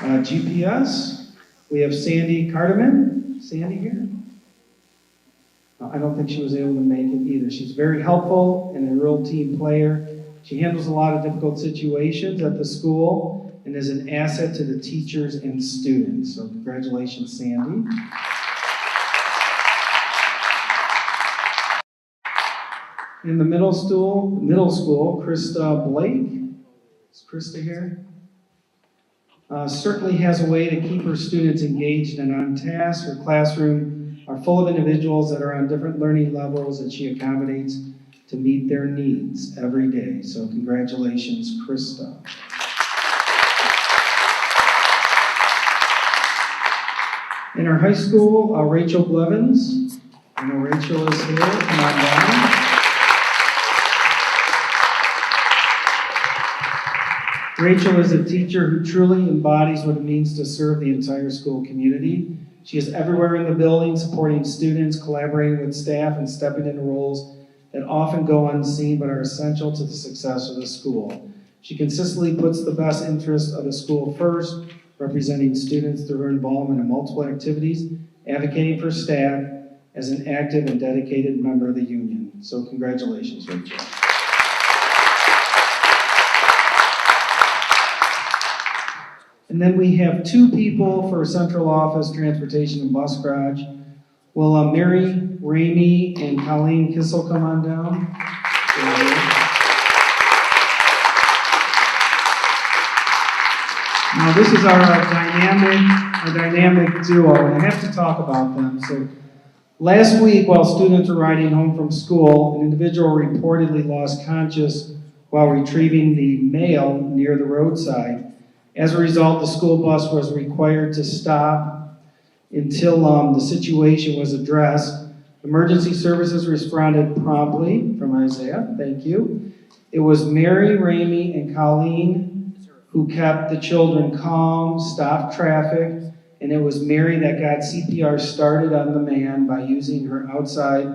GPS, we have Sandy Carterman. Sandy here? I don't think she was able to make it either. She's very helpful and a real team player. She handles a lot of difficult situations at the school and is an asset to the teachers and students. So congratulations, Sandy. In the middle school, Krista Blake. Is Krista here? Certainly has a way to keep her students engaged and on task. Her classroom are full of individuals that are on different learning levels that she accommodates to meet their needs every day. So congratulations, Krista. In our high school, Rachel Blevins. I know Rachel is here. Come on down. Rachel is a teacher who truly embodies what it means to serve the entire school community. She is everywhere in the building, supporting students, collaborating with staff, and stepping into roles that often go unseen but are essential to the success of the school. She consistently puts the best interests of the school first, representing students through her involvement in multiple activities, advocating for staff as an active and dedicated member of the union. So congratulations, Rachel. And then we have two people for central office, transportation, and bus garage. Will Mary Ramey and Colleen Kissel come on down? Now this is our dynamic duo, and I have to talk about them. So last week, while students were riding home from school, an individual reportedly lost consciousness while retrieving the mail near the roadside. As a result, the school bus was required to stop until the situation was addressed. Emergency services responded promptly from Isaiah, thank you. It was Mary Ramey and Colleen who kept the children calm, stopped traffic, and it was Mary that got CPR started on the man by using her outside,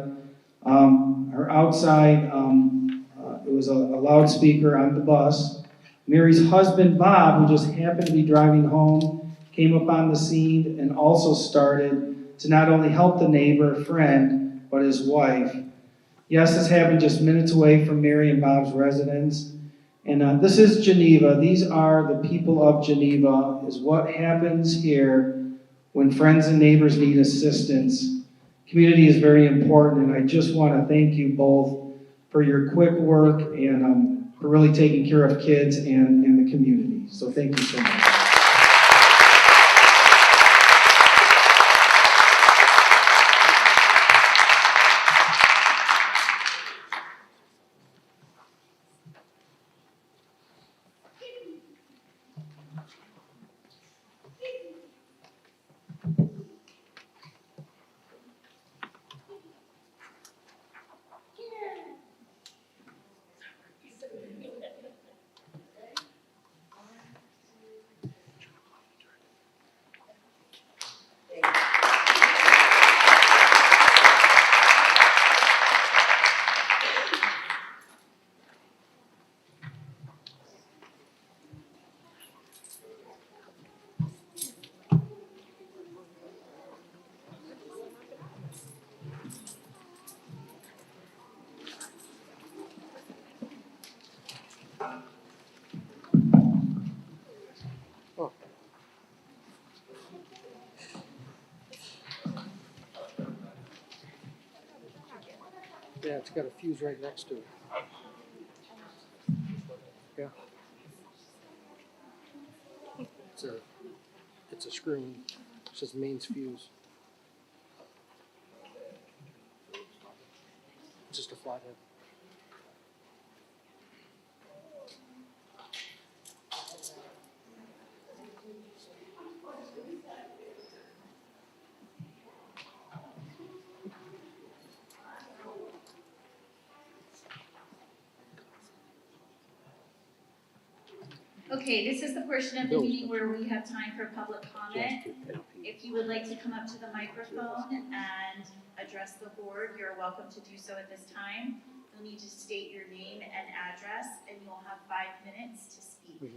it was a loudspeaker on the bus. Mary's husband, Bob, who just happened to be driving home, came up on the scene and also started to not only help the neighbor, friend, but his wife. Yes, this happened just minutes away from Mary and Bob's residence. And this is Geneva. These are the people of Geneva, is what happens here when friends and neighbors need assistance. Community is very important, and I just want to thank you both for your quick work and for really taking care of kids and the community. So thank you so much. Yeah, it's got a fuse right next to it. Yeah. It's a screw. It says mains fuse. Just a flathead. Okay, this is the portion of the meeting where we have time for public comment. If you would like to come up to the microphone and address the board, you're welcome to do so at this time. You'll need to state your name and address, and you'll have 5 minutes to speak.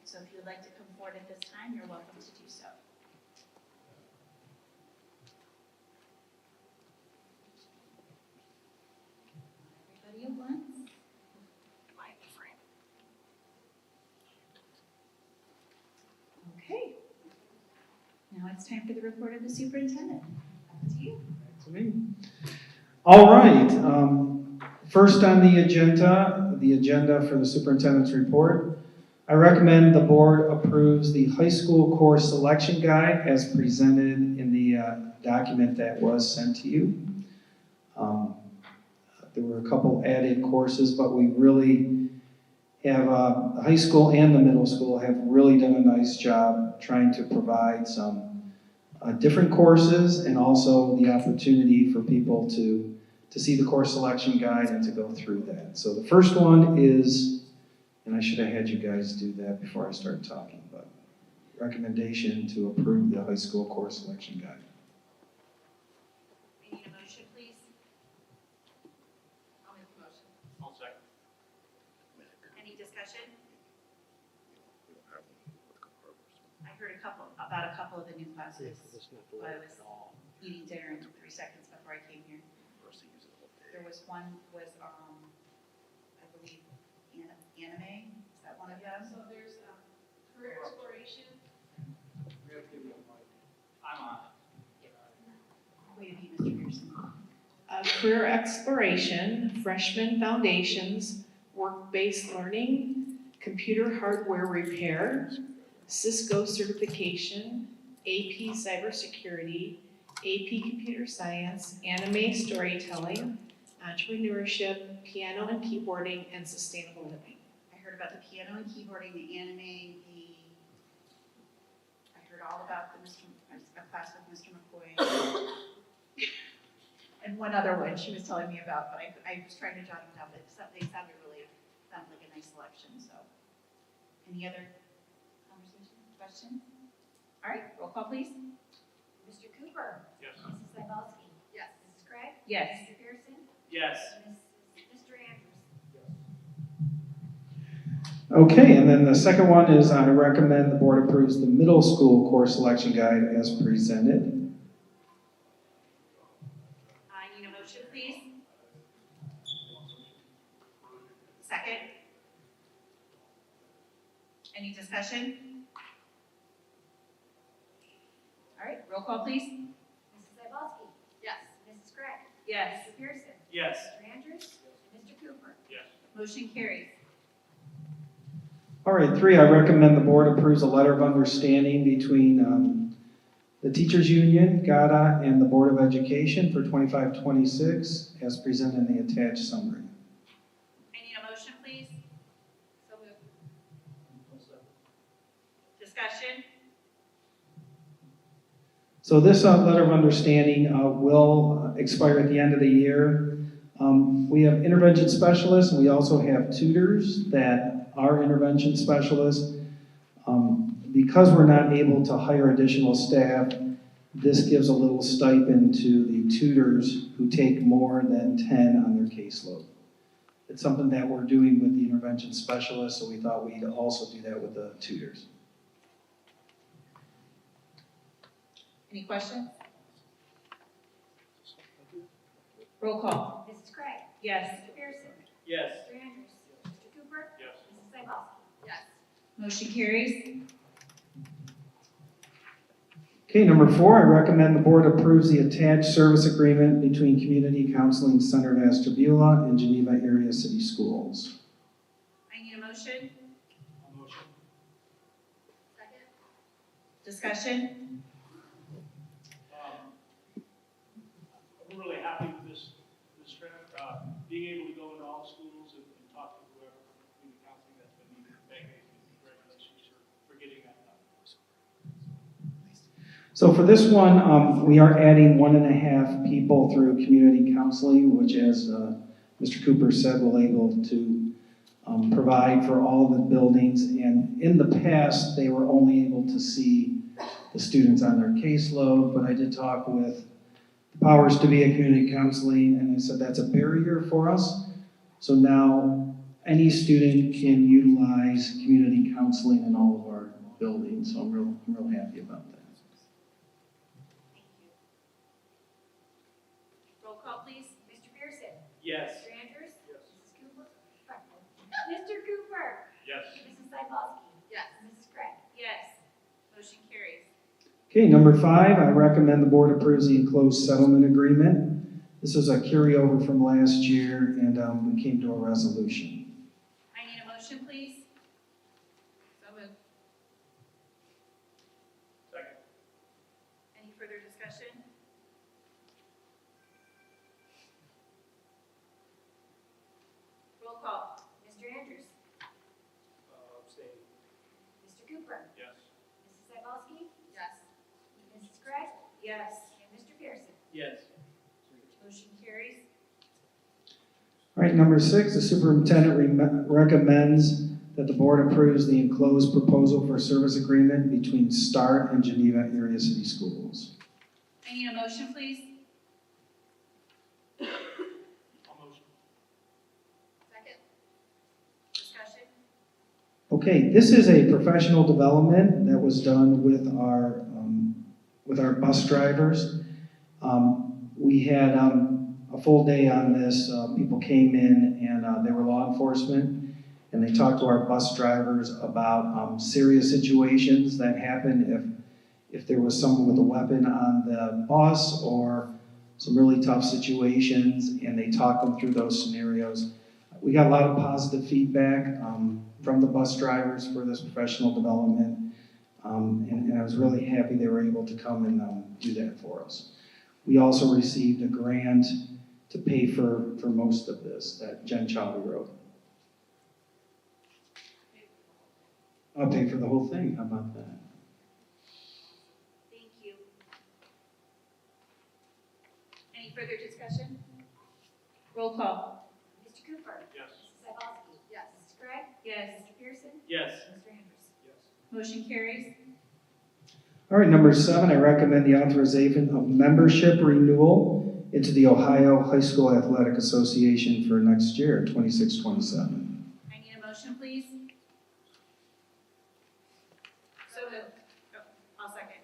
So So if you'd like to come forward at this time, you're welcome to do so. Everybody at once. Okay. Now it's time for the report of the superintendent. Back to you. To me. All right, first on the agenda for the superintendent's report. I recommend the board approves the high school course selection guide as presented in the document that was sent to you. There were a couple added courses, but we really have, the high school and the middle school have really done a nice job trying to provide some different courses and also the opportunity for people to see the course selection guide and to go through that. So the first one is, and I should have had you guys do that before I started talking, but recommendation to approve the high school course selection guide. I need a motion, please. I'll make the motion. I'll second. Any discussion? I heard about a couple of the new classes while I was eating dinner in 3 seconds before I came here. There was one I believe, anime. Is that one of them? So there's career exploration. I'm on. Way to be, Mr. Pierson. Career exploration, freshman foundations, work-based learning, computer hardware repair, Cisco certification, AP cybersecurity, AP computer science, anime storytelling, entrepreneurship, piano and keyboarding, and sustainable living. I heard about the piano and keyboarding, the anime, I heard all about a class with Mr. McCoy. And one other one she was telling me about, but I was trying to jot them down, but they sounded like a nice selection, so. Any other conversation, questions? All right, roll call, please. Mr. Cooper? Yes. Mrs. Cybulski? Yes. Mrs. Krieg? Yes. Mr. Pierson? Yes. Mr. Andrus? Okay, and then the second one is I recommend the board approves the middle school course selection guide as presented. I need a motion, please. Second. Any discussion? All right, roll call, please. Mrs. Cybulski? Yes. Mrs. Krieg? Yes. Mr. Pierson? Yes. Mr. Andrus? And Mr. Cooper? Yes. Motion carries. All right, 3, I recommend the board approves a letter of understanding between the Teachers Union, GATA, and the Board of Education for 25-26 as presented in the attached summary. I need a motion, please. So moved. Discussion? So this letter of understanding will expire at the end of the year. We have intervention specialists, and we also have tutors that are intervention specialists. Because we're not able to hire additional staff, this gives a little stipend to the tutors who take more than 10 on their caseload. It's something that we're doing with the intervention specialists, so we thought we'd also do that with the tutors. Any questions? Roll call. Mrs. Krieg? Yes. Mr. Pierson? Yes. Mr. Andrus? Mr. Cooper? Yes. Mrs. Cybulski? Yes. Motion carries. Okay, number 4, I recommend the board approves the attached service agreement between Community Counseling Center of Ashtabula and Geneva Area City Schools. I need a motion. Motion. Second? Discussion? We're really happy with this trip. Being able to go into all schools and talk to whoever in the counseling that's been needed. Thank you. Congratulations for getting that done. So for this one, we are adding 1.5 people through community counseling, which as Mr. Cooper said, will able to provide for all the buildings. And in the past, they were only able to see the students on their caseload, but I did talk with the powers to be at community counseling, and I said that's a barrier for us. So now any student can utilize community counseling in all of our buildings, so I'm real happy about that. Thank you. Roll call, please. Mr. Pierson. Yes. Mr. Andrus. Yes. Mrs. Cooper. Mr. Cooper. Yes. Mrs. Cybulski. Yes. Mrs. Krieg. Yes. Motion carries. Okay, number 5, I recommend the board approves the enclosed settlement agreement. This is a carryover from last year, and we came to a resolution. I need a motion, please. So moved. Second. Any further discussion? Roll call. Mr. Andrus. Abstain. Mr. Cooper. Yes. Mrs. Cybulski. Yes. Mrs. Krieg. Yes. And Mr. Pierson. Yes. Motion carries. All right, number 6, the superintendent recommends that the board approves the enclosed proposal for service agreement between START and Geneva Area City Schools. I need a motion, please. I'll motion. Second. Discussion? Okay, this is a professional development that was done with our bus drivers. We had a full day on this. People came in and they were law enforcement, and they talked to our bus drivers about serious situations that happen if there was someone with a weapon on the bus, or some really tough situations, and they talked them through those scenarios. We got a lot of positive feedback from the bus drivers for this professional development, and I was really happy they were able to come and do that for us. We also received a grant to pay for most of this that Jen Chowdhury wrote. I'll pay for the whole thing, how about that? Thank you. Any further discussion? Roll call. Mr. Cooper. Yes. Mrs. Cybulski. Yes. Mrs. Krieg. Yes. Mr. Pierson. Yes. Mr. Andrus. Yes. Motion carries. All right, number 7, I recommend the authorization of membership renewal into the Ohio High School Athletic Association for next year, 26-27. I need a motion, please. So moved. Oh, I'll second.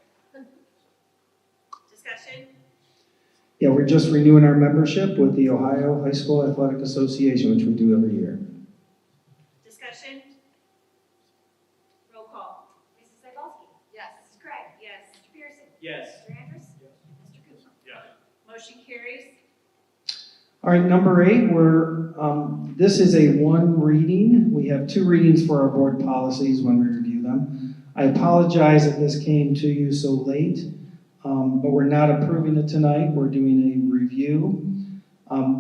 Discussion? Yeah, we're just renewing our membership with the Ohio High School Athletic Association, which we do every year. Discussion? Roll call. Mrs. Cybulski. Yes. Mrs. Krieg. Yes. Mr. Pierson. Yes. Mr. Andrus. Yes. Mr. Cooper. Yes. Motion carries. All right, number 8, this is a 1 reading. We have 2 readings for our board policies when we review them. I apologize that this came to you so late, but we're not approving it tonight. We're doing a review.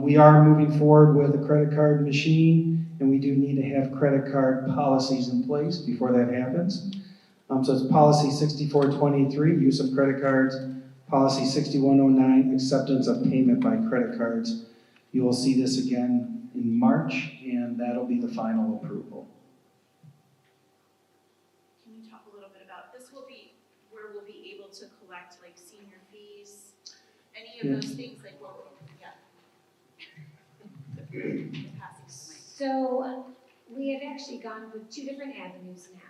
We are moving forward with a credit card machine, and we do need to have credit card policies in place before that happens. So it's policy 6423, use of credit cards, policy 6109, acceptance of payment by credit cards. You will see this again in March, and that'll be the final approval. Can you talk a little bit about, this will be where we'll be able to collect like senior fees, any of those things, like, well, yeah. The passing of the mic. So we have actually gone with 2 different avenues now.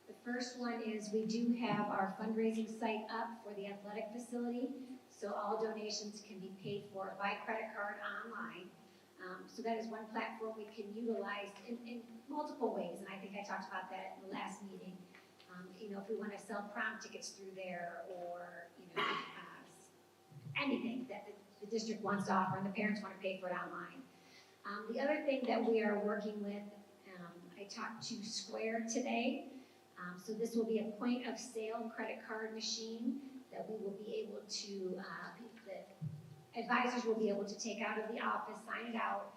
The first one is we do have our fundraising site up for the athletic facility, so all donations can be paid for by credit card online. So that is one platform we can utilize in multiple ways, and I think I talked about that in the last meeting. If we want to sell prom tickets through there, or anything that the district wants to offer and the parents want to pay for it online. The other thing that we are working with, I talked to Square today. So this will be a point of sale credit card machine that we will be able to, the advisors will be able to take out of the office, sign it out.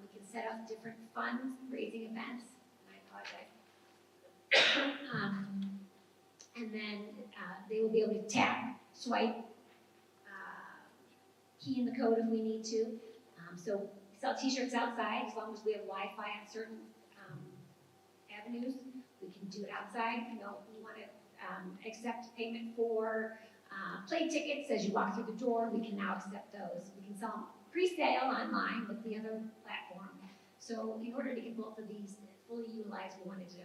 We can set up different fundraising events, and I apologize. And then they will be able to tap, swipe, key in the code if we need to. So we sell t-shirts outside as long as we have Wi-Fi on certain avenues. We can do it outside. We want to accept payment for play tickets as you walk through the door. We can now accept those. We can sell them pre-sale online with the other platform. So in order to get both of these fully utilized, we wanted to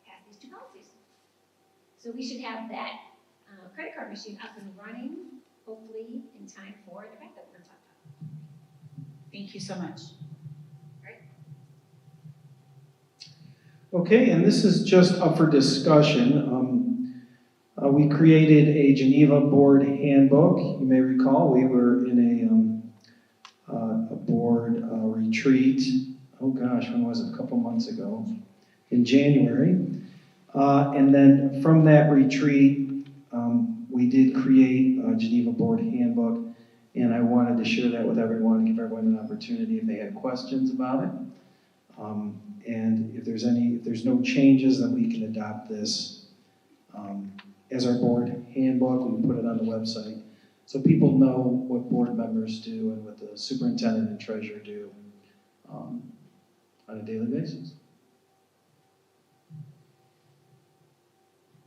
pass these two policies. So we should have that credit card machine up and running, hopefully in time for the event that we're going to talk about. Thank you so much. Okay, and this is just up for discussion. We created a Geneva board handbook. You may recall we were in a board retreat. Oh gosh, when was it? A couple months ago, in January. And then from that retreat, we did create a Geneva board handbook, and I wanted to share that with everyone, give everyone an opportunity if they had questions about it. And if there's no changes, then we can adopt this as our board handbook. We can put it on the website so people know what board members do and what the superintendent and treasurer do on a daily basis.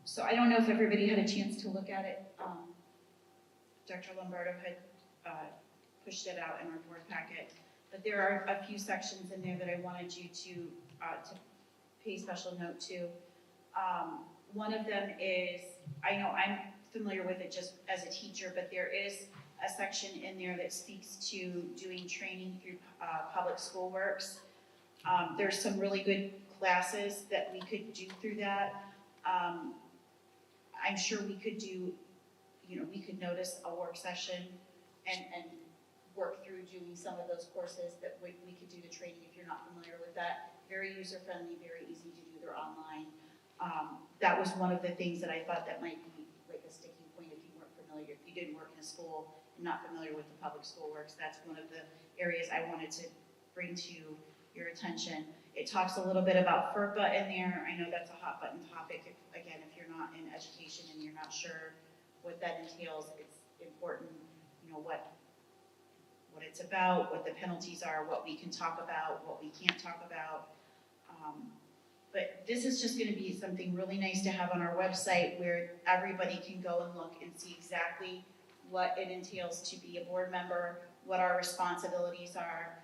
So I don't know if everybody had a chance to look at it. Dr. Lombardo had pushed it out in our board packet, but there are a few sections in there that I wanted you to pay special note to. One of them is, I know I'm familiar with it just as a teacher, but there is a section in there that speaks to doing training through public school works. There's some really good classes that we could do through that. I'm sure we could do, we could notice a work session and work through doing some of those courses that we could do the training if you're not familiar with that. Very user-friendly, very easy to do, they're online. That was one of the things that I thought that might be like a sticking point if you weren't familiar, if you didn't work in a school and not familiar with the public school works. That's one of the areas I wanted to bring to your attention. It talks a little bit about FERPA in there. I know that's a hot button topic. If you're not in education and you're not sure what that entails, it's important, what it's about, what the penalties are, what we can talk about, what we can't talk about. But this is just going to be something really nice to have on our website where everybody can go and look and see exactly what it entails to be a board member, what our responsibilities are,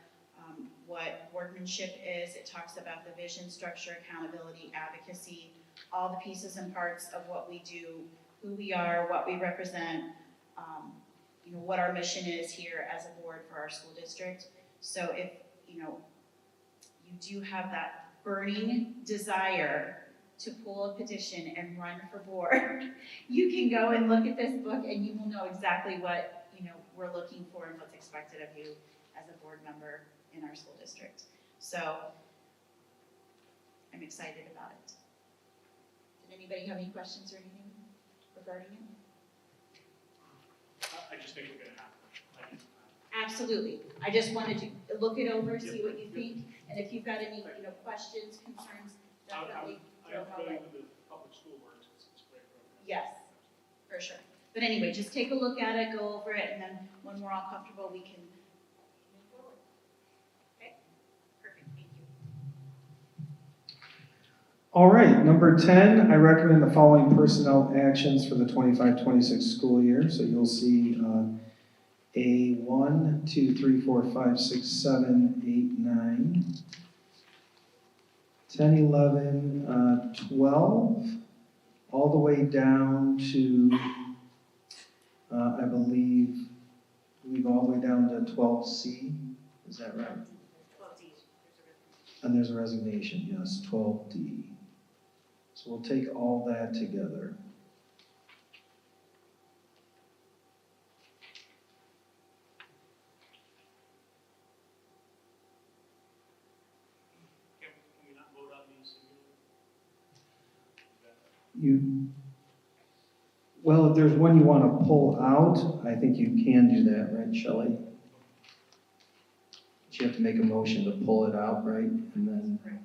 what boardmanship is. It talks about the vision, structure, accountability, advocacy, all the pieces and parts of what we do, who we are, what we represent, what our mission is here as a board for our school district. So if, you do have that burning desire to pull a petition and run for board, you can go and look at this book and you will know exactly what, we're looking for and what's expected of you as a board member in our school district. So I'm excited about it. Did anybody have any questions or anything regarding it? I just think we're gonna have to. Absolutely. I just wanted to look it over, see what you think, and if you've got any, questions, concerns, definitely throw I'm them away. familiar with the public school works, it's a great program. Yes, for sure. But anyway, just take a look at it, go over it, and then when we're all comfortable, we can move forward. Okay? Perfect, thank you. All right, number 10, I recommend the following personnel actions for the 25-26 school year. So you'll see A 1, 2, 3, 4, 5, 6, 7, 8, 9, 10, 11, 12, all the way down to, I believe all the way down to 12C. Is that right? 12D. And there's a resignation, yes, 12D. So we'll take all that together. Can we not vote on these Well, if there's one you want to pull out, I think you can do that, right, Shelley? But you have to make a motion to pull it out, right? And then. Correct.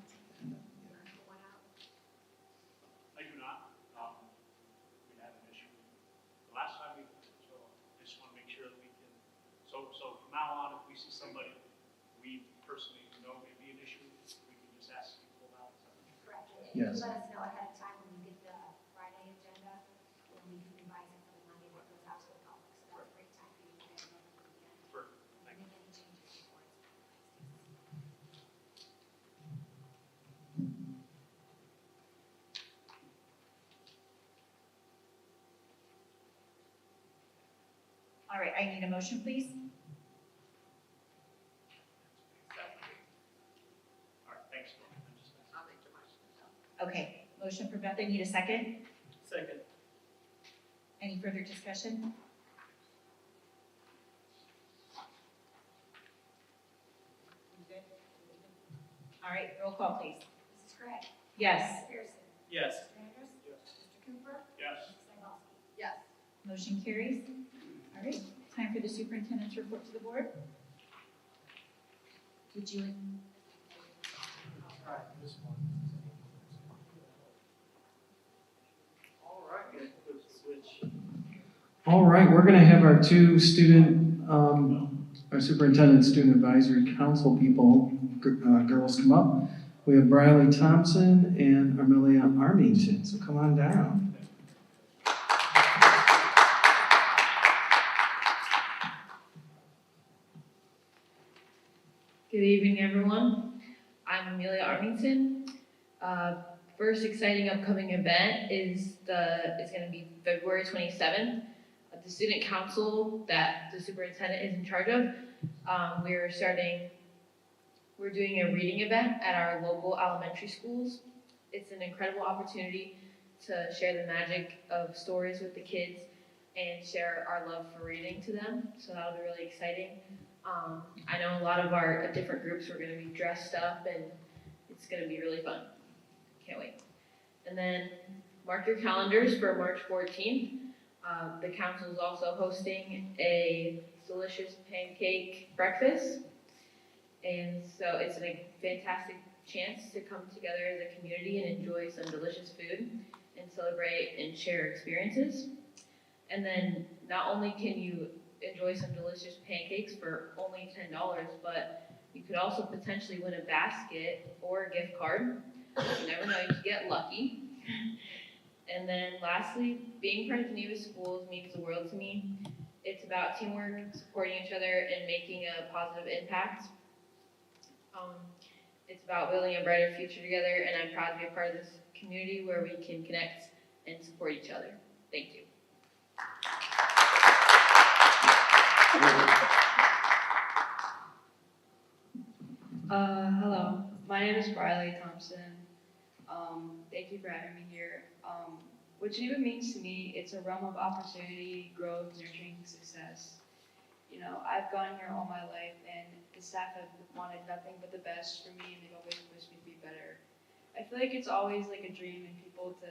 I do not. We had an issue the last time so I just want to make sure that we can, so from now on, if we see somebody we personally know may be an issue, we can just ask to be pulled out. Correct. And Yes. let us know ahead of time when you get the Friday agenda, when we can revise it for the Monday that goes out to the public. So that's a great time for you to get it over the weekend. Perfect. Make any changes before it's. right, I need a motion, please. All right, thanks. I'll make the motion. Okay, motion for Beth, I need a second. Second. Any further discussion? All right, roll call, please. Mrs. Gregg? Yes. Mr. Pierson? Yes. Mr. Andrus? Mr. Cooper? Yes. Mrs. Cybulski? Yes. Motion carries. All right, time for the superintendent's report to the board. Would you, All right, we're gonna have our two our superintendent student advisory council people, girls come up. We have Briley Thompson and Amelia Armington, so come on down. Good evening, everyone. I'm Amelia Armington. First exciting upcoming event is going to be February 27th. The student council that the superintendent is in charge of. We're doing a reading event at our local elementary schools. It's an incredible opportunity to share the magic of stories with the kids and share our love for reading to them. So that'll be really exciting. I know a lot of our different groups are going to be dressed up, and it's going to be really fun. Can't wait. And then mark your calendars for March 14th. The council is also hosting a delicious pancake breakfast. And so it's a fantastic chance to come together as a community and enjoy some delicious food and celebrate and share experiences. And then not only can you enjoy some delicious pancakes for only $10, but you could also potentially win a basket or a gift card. You never know, you could get lucky. And then lastly, being part of Geneva Schools means the world to me. It's about teamwork, supporting each other, and making a positive impact. It's about building a brighter future together, and I'm proud to be a part of this community where we can connect and support each other. Thank you. Hello, my name is Briley Thompson. Thank you for having me here. What Geneva means to me, it's a realm of opportunity, growth, nurturing, success. You know, I've gone here all my life, and the staff have wanted nothing but the best for me, and they've always pushed me to be better. I feel like it's always like a dream in people to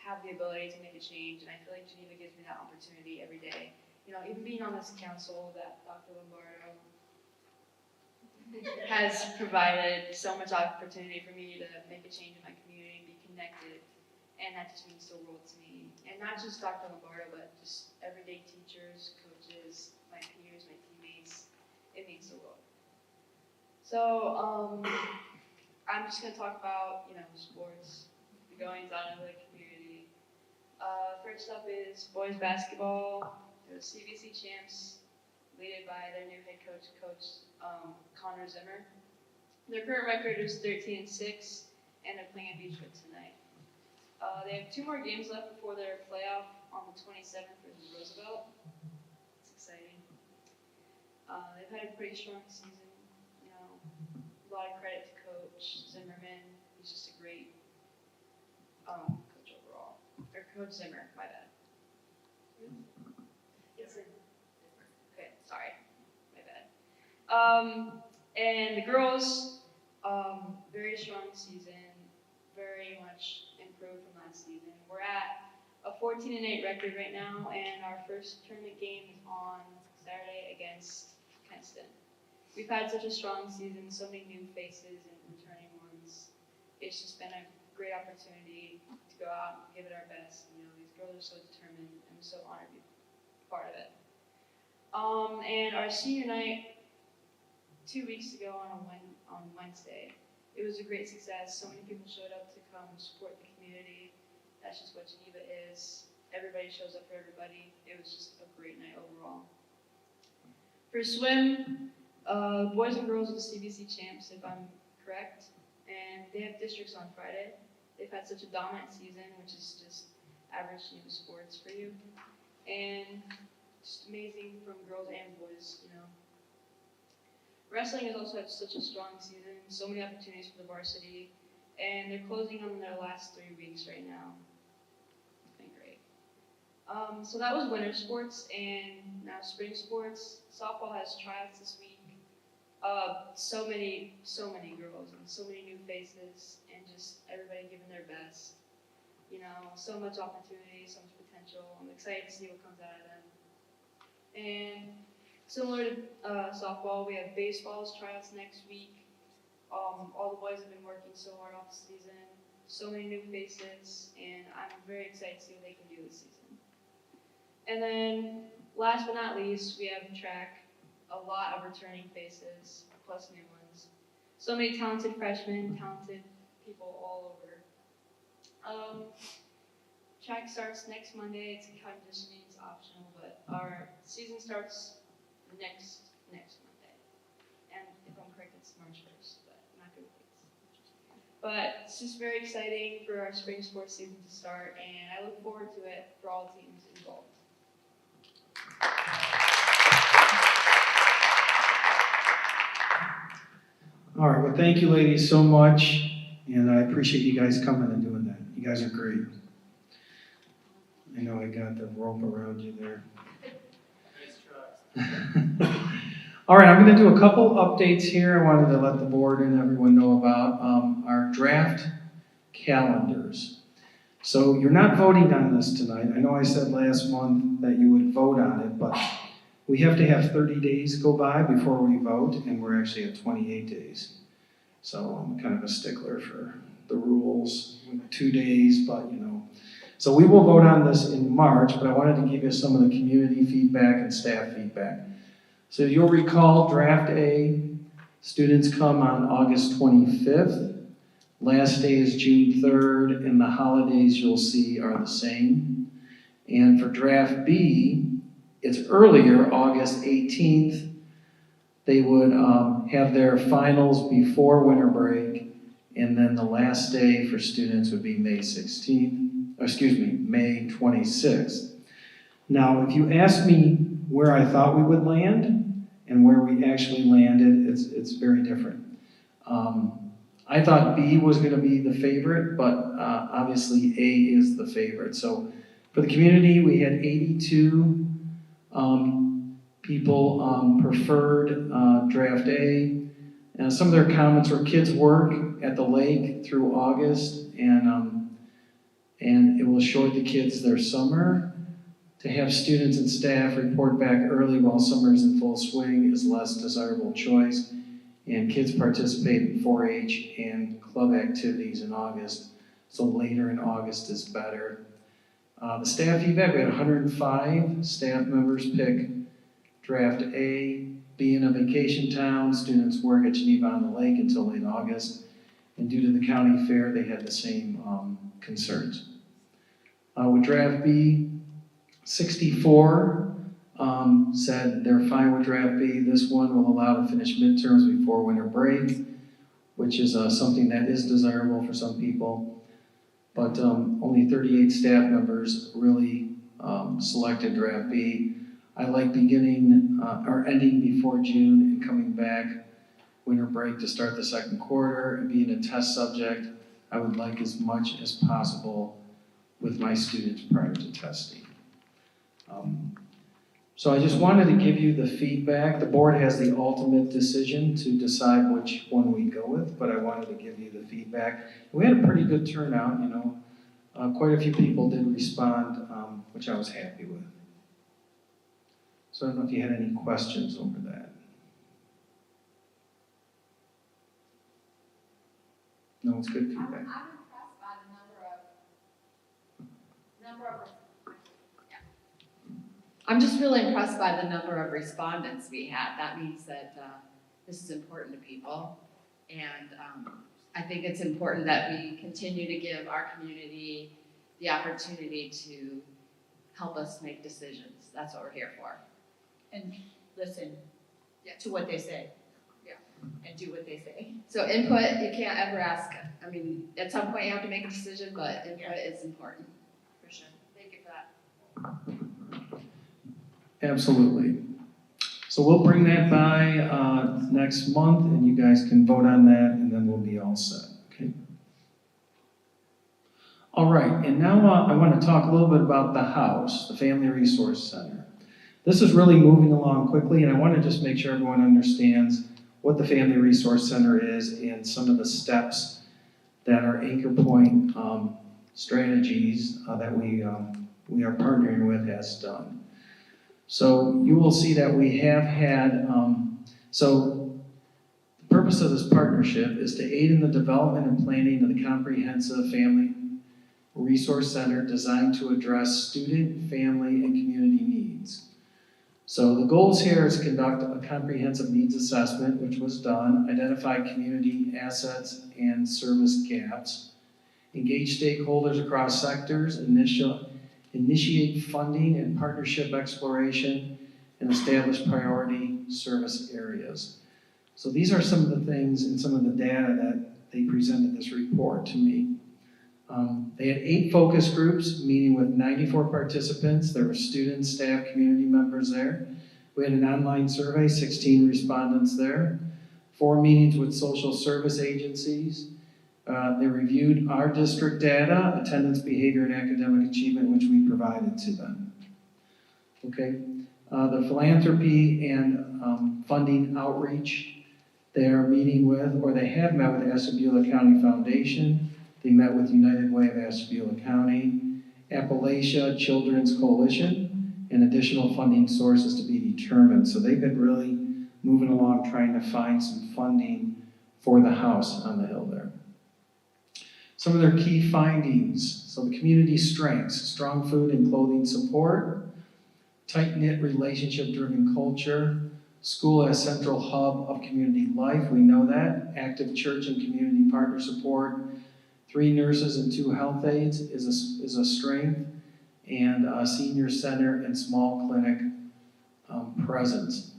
have the ability to make a change, and I feel like Geneva gives me that opportunity every day. You know, even being on this council that Dr. Lombardo has provided so much opportunity for me to make a change in my community and be connected, and that just means the world to me. And not just Dr. Lombardo, but just everyday teachers, coaches, my peers, my teammates. It means the world. So I'm just gonna talk about, you know, sports, the goings on of the community. First up is boys basketball. They're the CBC champs, led by their new head coach, Connor Zimmer. Their current record is 13-6, and they're playing at Beechwood tonight. They have 2 more games left before their playoff on the 27th versus Roosevelt. It's exciting. They've had a pretty strong season. You know, a lot of credit to Coach Zimmerman. He's just a great coach overall. Or Coach Zimmer, my bad. Okay, sorry, my bad. And the girls, very strong season, very much improved from last season. We're at a 14-8 record right now, and our first tournament game is on Saturday against Kenston. We've had such a strong season, so many new faces and returning ones. It's just been a great opportunity to go out and give it our best. You know, these girls are so determined, and I'm so honored to be part of it. And our senior night 2 weeks ago on Wednesday, it was a great success. So many people showed up to come support the community. That's just what Geneva is. Everybody shows up for everybody. It was just a great night overall. For swim, boys and girls are the CBC champs, if I'm correct, and they have districts on Friday. They've had such a dominant season, which is just average Geneva sports for you. And just amazing from girls and boys, you know. Wrestling has also had such a strong season, so many opportunities for the varsity, and they're closing on their last 3 weeks right now. It's been great. So that was winter sports, and now spring sports. Softball has tryouts this week. So many girls and so many new faces, and just everybody giving their best. You know, so much opportunity, so much potential. I'm excited to see what comes out of them. And similar to softball, we have baseball's tryouts next week. All the boys have been working so hard off the season. So many new faces, and I'm very excited to see what they can do this season. And then, last but not least, we have track. A lot of returning faces, plus new ones. So many talented freshmen, talented people all over. Track starts next Monday. It's conditioning, it's optional, but our season starts next Monday. And if I'm correct, it's March 1st, but I'm not good with dates. But it's just very exciting for our spring sports season to start, and I look forward to it for all teams involved. All right, well, thank you ladies so much, and I appreciate you guys coming and doing that. You guys are great. I know I got the rope around you there. All right, I'm going to do a couple updates here. I wanted to let the board and everyone know about our draft calendars. So you're not voting on this tonight. I know I said last month that you would vote on it, but we have to have 30 days go by before we vote, and we're actually at 28 days. So I'm kind of a stickler for the rules with 2 days, but you know. So we will vote on this in March, but I wanted to give you some of the community feedback and staff feedback. So you'll recall Draft A, students come on August 25th. Last day is June 3rd, and the holidays you'll see are the same. And for Draft B, it's earlier, August 18th. They would have their finals before winter break, and then the last day for students would be May 26th. Now, if you ask me where I thought we would land and where we actually landed, it's very different. I thought B was going to be the favorite, but obviously A is the favorite. So for the community, we had 82 people preferred Draft A. And some of their comments were kids work at the lake through August, and it will short the kids their summer. To have students and staff report back early while summer is in full swing is less desirable choice. And kids participate in 4-H and club activities in August, so later in August is better. The staff feedback, we had 105 staff members pick Draft A. Being a vacation town, students work at Geneva on the Lake until late August, and due to the county fair, they had the same concerns. With Draft B, 64 said they're fine with Draft B. This one will allow to finish midterms before winter break, which is something that is desirable for some people. But only 38 staff members really selected Draft B. I like beginning or ending before June and coming back winter break to start the second quarter, and being a test subject, I would like as much as possible with my students prior to testing. So I just wanted to give you the feedback. The board has the ultimate decision to decide which one we go with, but I wanted to give you the feedback. We had a pretty good turnout, you know. Quite a few people did respond, which I was happy with. So I don't know if you had any questions over that. No, it's good feedback. I'm impressed by the number of I'm just really impressed by the number of respondents we had. That means that this is important to people. And I think it's important that we continue to give our community the opportunity to help us make decisions. That's what we're here for. And listen to what they say. Yeah. And do what they say. So input, you can't ever ask. I mean, at some point you have to make a decision, but input is important. For sure. Thank you for that. Absolutely. So we'll bring that by next month, and you guys can vote on that, and then we'll be all set, okay? All right, and now I want to talk a little bit about the house, the Family Resource Center. This is really moving along quickly, and I want to just make sure everyone understands what the Family Resource Center is and some of the steps that our anchor point strategies that we are partnering with has done. So you will see that we have had, so the purpose of this partnership is to aid in the development and planning of the comprehensive Family Resource Center designed to address student, family, and community needs. So the goals here is to conduct a comprehensive needs assessment, which was done, identify community assets and service gaps, engage stakeholders across sectors, initiate funding and partnership exploration, and establish priority service areas. So these are some of the things and some of the data that they presented this report to me. They had 8 focus groups meeting with 94 participants. There were students, staff, community members there. We had an online survey, 16 respondents there. 4 meetings with social service agencies. They reviewed our district data, attendance, behavior, and academic achievement, which we provided to them. Okay, the philanthropy and funding outreach, they are meeting with, or they have met with the Ashtabula County Foundation. They met with United Way of Ashtabula County, Appalachia Children's Coalition, and additional funding sources to be determined. So they've been really moving along trying to find some funding for the house on the hill there. Some of their key findings, so the community strengths, strong food and clothing support, tight-knit relationship-driven culture, school as central hub of community life, we know that, active church and community partner support, 3 nurses and 2 health aides is a strength, and a senior center and small clinic presence.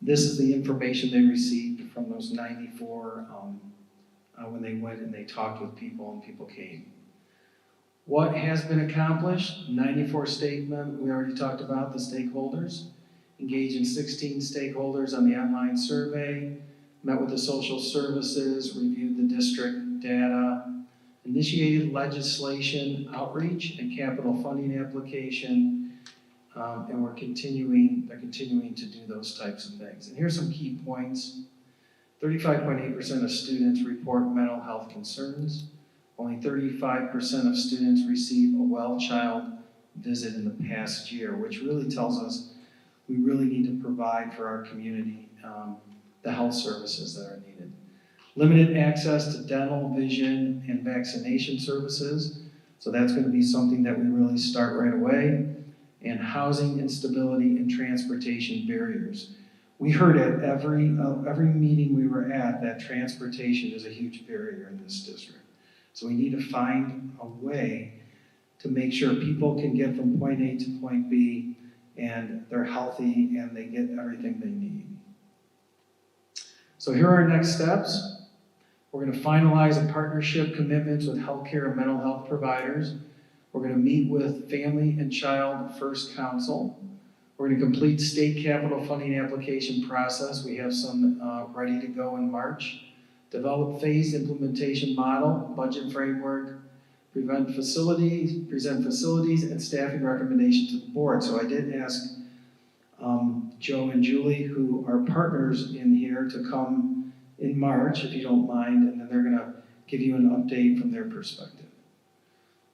This is the information they received from those 94 when they went and they talked with people and people came. What has been accomplished? 94 statement, we already talked about the stakeholders. Engaged in 16 stakeholders on the online survey, met with the social services, reviewed the district data, initiated legislation outreach and capital funding application, and they're continuing to do those types of things. And here's some key points. 35.8% of students report mental health concerns. Only 35% of students receive a well child visit in the past year, which really tells us we really need to provide for our community the health services that are needed. Limited access to dental, vision, and vaccination services. So that's going to be something that we really start right away. And housing instability and transportation barriers. We heard at every meeting we were at that transportation is a huge barrier in this district. So we need to find a way to make sure people can get from point A to point B and they're healthy and they get everything they need. So here are our next steps. We're going to finalize a partnership commitments with healthcare and mental health providers. We're going to meet with Family and Child First Council. We're going to complete state capital funding application process. We have some ready to go in March. Develop phased implementation model, budget framework, present facilities, and staffing recommendation to the board. So I did ask Joe and Julie, who are partners in here, to come in March, if you don't mind, and then they're going to give you an update from their perspective.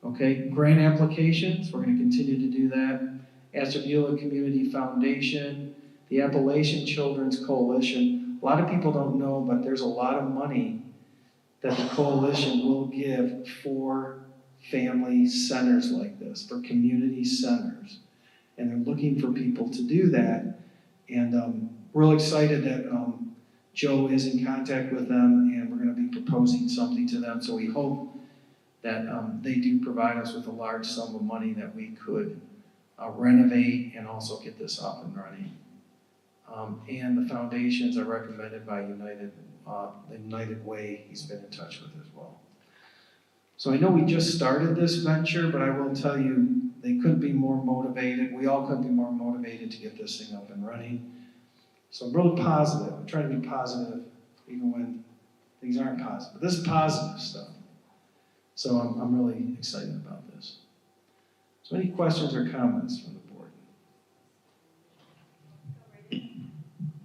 Okay, grant applications, we're going to continue to do that. Ashtabula Community Foundation, the Appalachian Children's Coalition. A lot of people don't know, but there's a lot of money that the coalition will give for family centers like this, for community centers. And they're looking for people to do that. And we're real excited that Joe is in contact with them, and we're going to be proposing something to them. So we hope that they do provide us with a large sum of money that we could renovate and also get this up and running. And the foundations are recommended by United Way. He's been in touch with as well. So I know we just started this venture, but I will tell you, they couldn't be more motivated. We all couldn't be more motivated to get this thing up and running. So I'm really positive. I'm trying to be positive even when things aren't positive. This is positive stuff. So I'm really excited about this. So any questions or comments from the board?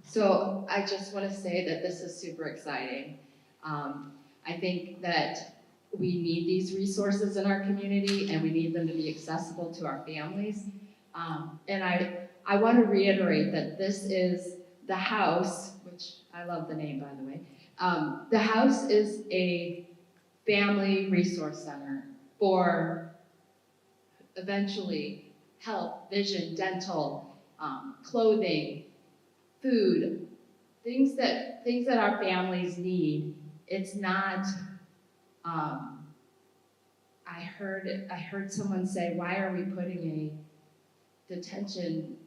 So I just want to say that this is super exciting. I think that we need these resources in our community and we need them to be accessible to our families. And I want to reiterate that this is the house, which I love the name, by the way. The house is a family resource center for eventually health, vision, dental, clothing, food, things that our families need. It's not, I heard someone say, why are we putting a detention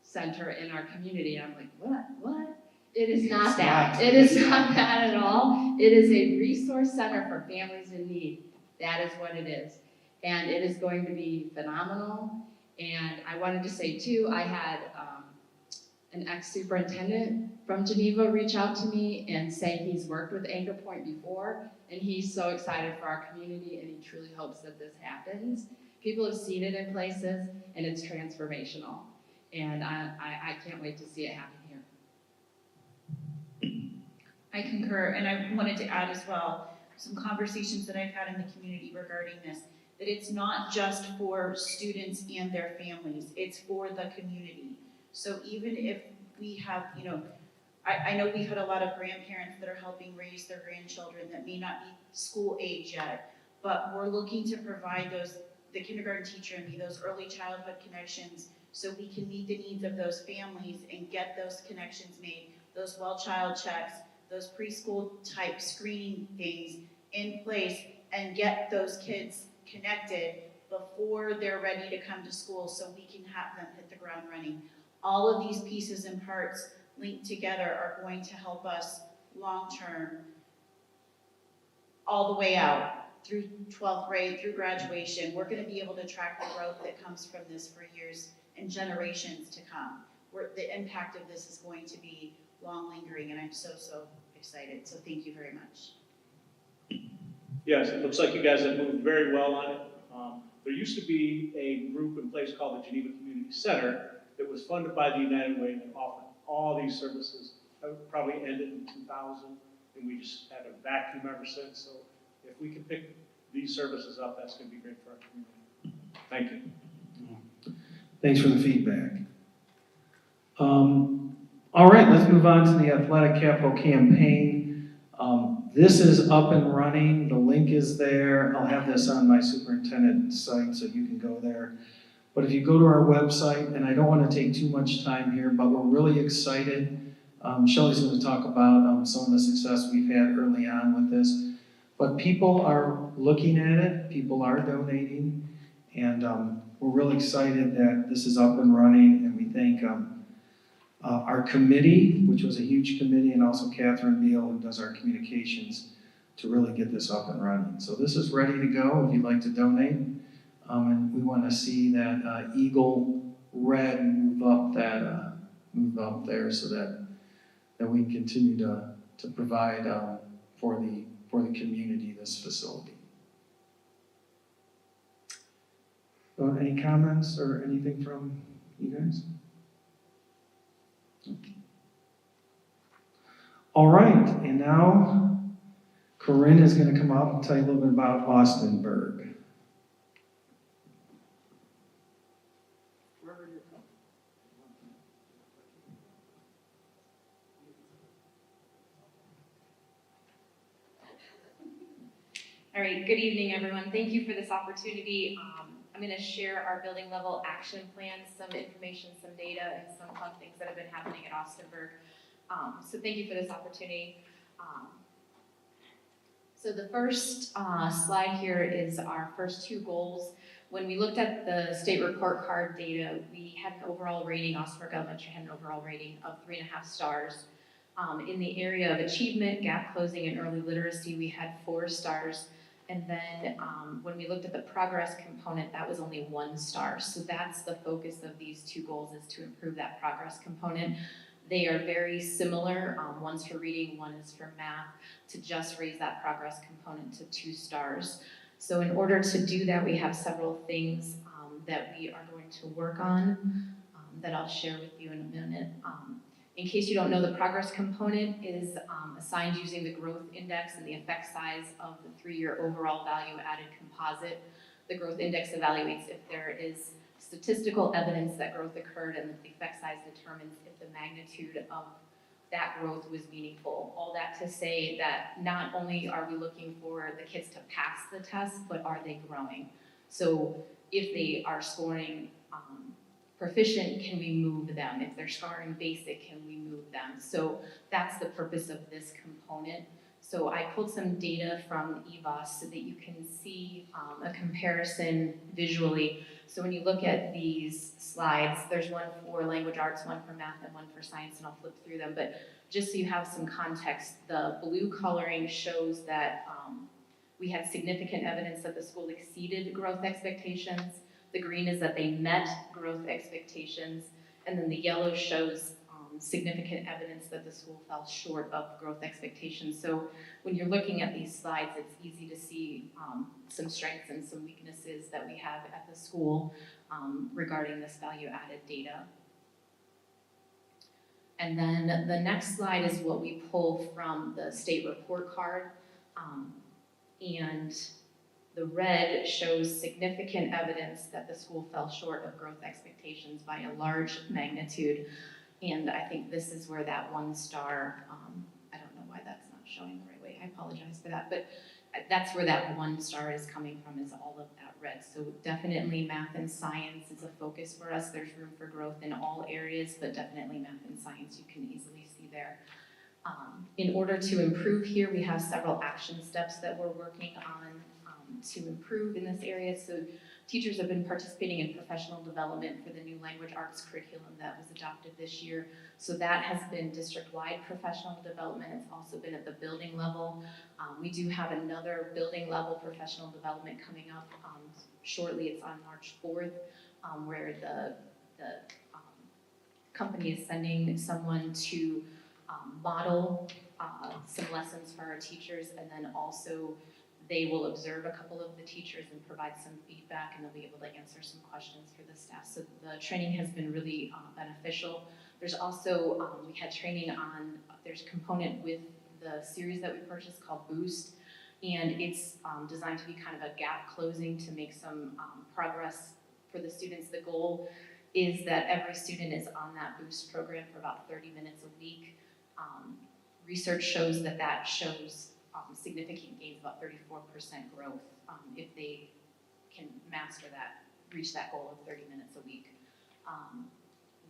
center in our community? I'm like, what? It is not that. It is not that at all. It is a resource center for families in need. That is what it is. And it is going to be phenomenal. And I wanted to say too, I had an ex-superintendent from Geneva reach out to me and say he's worked with Anchor Point before, and he's so excited for our community, and he truly hopes that this happens. People have seen it in places, and it's transformational. And I can't wait to see it happen here. I concur, and I wanted to add as well, some conversations that I've had in the community regarding this, that it's not just for students and their families, it's for the community. So even if we have, I know we've had a lot of grandparents that are helping raise their grandchildren that may not be school age yet, but we're looking to provide the kindergarten teacher and be those early childhood connections so we can meet the needs of those families and get those connections made, those well child checks, those preschool type screening things in place, and get those kids connected before they're ready to come to school so we can have them hit the ground running. All of these pieces and parts linked together are going to help us long-term, all the way out through 12th grade, through graduation. We're going to be able to track the growth that comes from this for years and generations to come. The impact of this is going to be long lingering, and I'm so excited. So thank you very much. Yes, it looks like you guys have moved very well on it. There used to be a group in place called the Geneva Community Center that was funded by the United Way that offered all these services. That probably ended in 2000, and we just had a vacuum ever since. So if we can pick these services up, that's going to be great for our community. Thank you. Thanks for the feedback. All right, let's move on to the Athletic Capital Campaign. This is up and running. The link is there. I'll have this on my superintendent site so you can go there. But if you go to our website, and I don't want to take too much time here, but we're really excited. Shelley's going to talk about some of the success we've had early on with this. But people are looking at it. People are donating. And we're really excited that this is up and running. And we thank our committee, which was a huge committee, and also Catherine Beal, who does our communications, to really get this up and running. So this is ready to go if you'd like to donate. And we want to see that Eagle Red move up there so that we can continue to provide for the community this facility. Any comments or anything from you guys? Okay. All right, and now Corinne is going to come up and tell you a little bit about Austinburg. All right, good evening, everyone. Thank you for this opportunity. I'm going to share our building level action plans, some information, some data, and some fun things that have been happening at Austinburg. So thank you for this opportunity. So the first slide here is our first two goals. When we looked at the state report card data, we had an overall rating, Austinburg Elementary had an overall rating of 3.5 stars. In the area of achievement, gap closing, and early literacy, we had 4 stars. And then when we looked at the progress component, that was only 1 star. So that's the focus of these 2 goals, is to improve that progress component. They are very similar. One's for reading, one is for math, to just raise that progress component to 2 stars. So in order to do that, we have several things that we are going to work on that I'll share with you in a minute. In case you don't know, the progress component is assigned using the growth index and the effect size of the 3-year overall value added composite. The growth index evaluates if there is statistical evidence that growth occurred, and the effect size determines if the magnitude of that growth was meaningful. All that to say that not only are we looking for the kids to pass the test, but are they growing? So if they are scoring proficient, can we move them? If they're scoring basic, can we move them? So that's the purpose of this component. So I pulled some data from EVOS so that you can see a comparison visually. So when you look at these slides, there's one for language arts, one for math, and one for science, and I'll flip through them. But just so you have some context, the blue coloring shows that we had significant evidence that the school exceeded growth expectations. The green is that they met growth expectations, and then the yellow shows significant evidence that the school fell short of growth expectations. So when you're looking at these slides, it's easy to see some strengths and some weaknesses that we have at the school regarding this value-added data. And then the next slide is what we pull from the state report card. And the red shows significant evidence that the school fell short of growth expectations by a large magnitude. And I think this is where that 1 star, I don't know why that's not showing the right way, I apologize for that, but that's where that 1 star is coming from, is all of that red. So definitely math and science is a focus for us. There's room for growth in all areas, but definitely math and science you can easily see there. In order to improve here, we have several action steps that we're working on to improve in this area. So teachers have been participating in professional development for the new language arts curriculum that was adopted this year. So that has been district-wide professional development. It's also been at the building level. We do have another building level professional development coming up shortly. It's on March 4th, where the company is sending someone to model some lessons for our teachers, and then also they will observe a couple of the teachers and provide some feedback, and they'll be able to answer some questions for the staff. So the training has been really beneficial. There's also, we had training on, there's a component with the series that we purchased called Boost, and it's designed to be kind of a gap closing to make some progress for the students. The goal is that every student is on that Boost program for about 30 minutes a week. Research shows that that shows significant gains, about 34% growth, if they can master that, reach that goal of 30 minutes a week.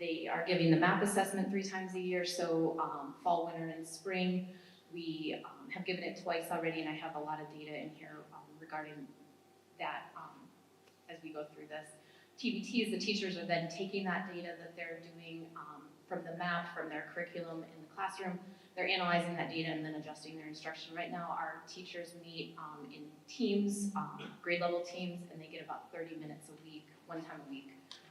They are giving the MAP assessment 3 times a year, so fall, winter, and spring. We have given it twice already, and I have a lot of data in here regarding that as we go through this. TBTs, the teachers are then taking that data that they're doing from the MAP, from their curriculum in the classroom. They're analyzing that data and then adjusting their instruction. Right now, our teachers meet in teams, grade level teams, and they get about 30 minutes a week, 1 time a week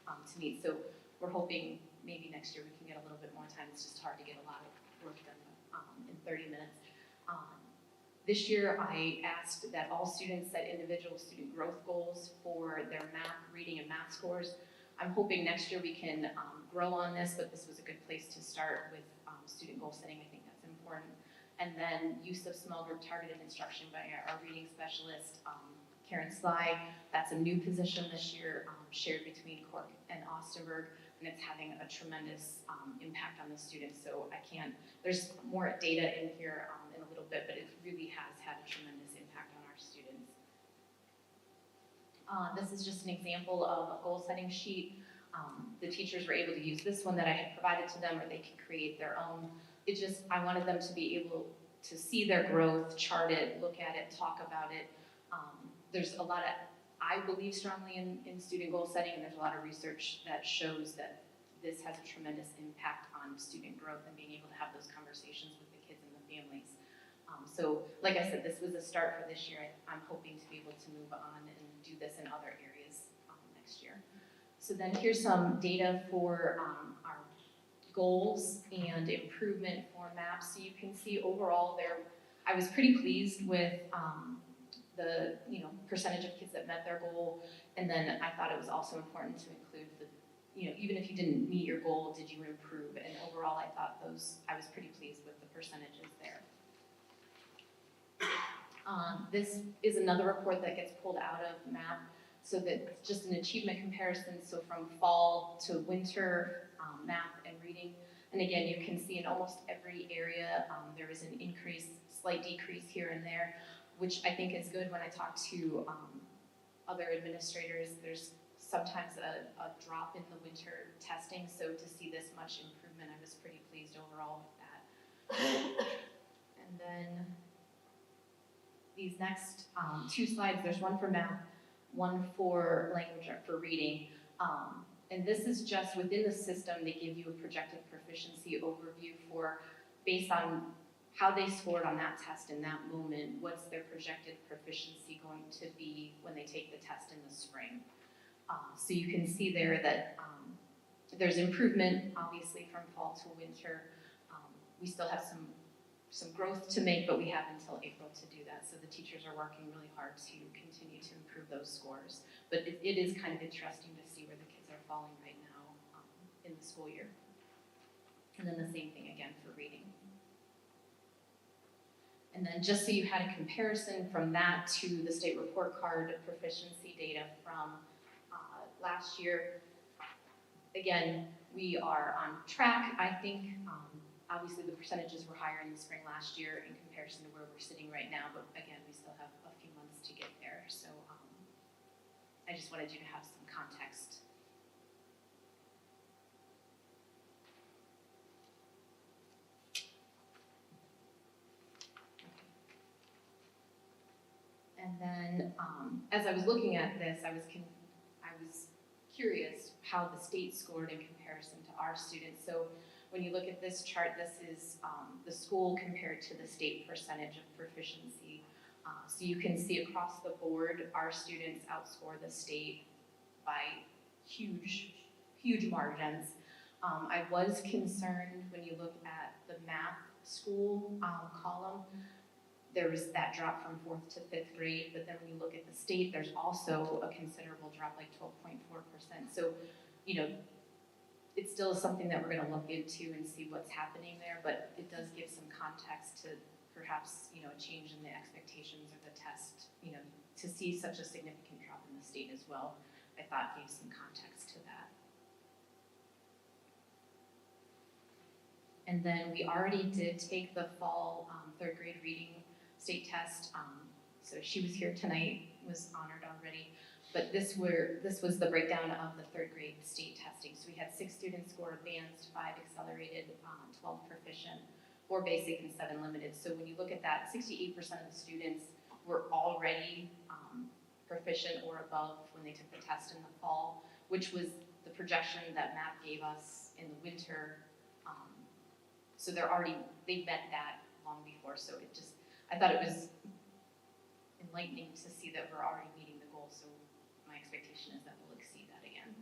to meet. So we're hoping maybe next year we can get a little bit more time. It's just hard to get a lot of work done in 30 minutes. This year, I asked that all students set individual student growth goals for their math, reading, and math scores. I'm hoping next year we can grow on this, but this was a good place to start with student goal setting. I think that's important. And then use of small group targeted instruction by our reading specialist, Karen Sly. That's a new position this year, shared between Cork and Austenberg, and it's having a tremendous impact on the students. So there's more data in here in a little bit, but it really has had a tremendous impact on our students. This is just an example of a goal setting sheet. The teachers were able to use this one that I had provided to them, or they could create their own. I wanted them to be able to see their growth, chart it, look at it, talk about it. There's a lot of, I believe strongly in student goal setting, and there's a lot of research that shows that this has a tremendous impact on student growth and being able to have those conversations with the kids and the families. So like I said, this was a start for this year. I'm hoping to be able to move on and do this in other areas next year. So then here's some data for our goals and improvement for maps. So you can see overall there, I was pretty pleased with the percentage of kids that met their goal, and then I thought it was also important to include the, even if you didn't meet your goal, did you improve? And overall, I thought I was pretty pleased with the percentages there. This is another report that gets pulled out of MAP, so that's just an achievement comparison, so from fall to winter, math and reading. And again, you can see in almost every area, there is an increase, slight decrease here and there, which I think is good. When I talk to other administrators, there's sometimes a drop in the winter testing, so to see this much improvement, I was pretty pleased overall with that. And then these next two slides, there's one for math, one for language, for reading. And this is just within the system, they give you a projected proficiency overview for, based on how they scored on that test in that moment, what's their projected proficiency going to be when they take the test in the spring. So you can see there that there's improvement, obviously, from fall to winter. We still have some growth to make, but we have until April to do that. So the teachers are working really hard to continue to improve those scores. But it is kind of interesting to see where the kids are falling right now in the school year. And then the same thing again for reading. And then just so you had a comparison from that to the state report card proficiency data from last year. Again, we are on track. I think obviously the percentages were higher in the spring last year in comparison to where we're sitting right now, but again, we still have a few months to get there. So I just wanted you to have some context. And then as I was looking at this, I was curious how the state scored in comparison to our students. So when you look at this chart, this is the school compared to the state percentage of proficiency. So you can see across the board, our students outscore the state by huge, huge margins. I was concerned when you look at the math school column, there was that drop from 4th to 5th grade, but then when you look at the state, there's also a considerable drop, like 12.4%. So, it's still something that we're going to look into and see what's happening there, but it does give some context to perhaps, a change in the expectations of the test, to see such a significant drop in the state as well, I thought gave some context to that. And then we already did take the fall 3rd grade reading state test. So she was here tonight, was honored already. But this was the breakdown of the 3rd grade state testing. So we had 6 students score advanced, 5 accelerated, 12 proficient, 4 basic, and 7 limited. So when you look at that, 68% of the students were already proficient or above when they took the test in the fall, which was the projection that MAP gave us in the winter. So they met that long before. So I thought it was enlightening to see that we're already meeting the goal. So my expectation is that we'll exceed that again.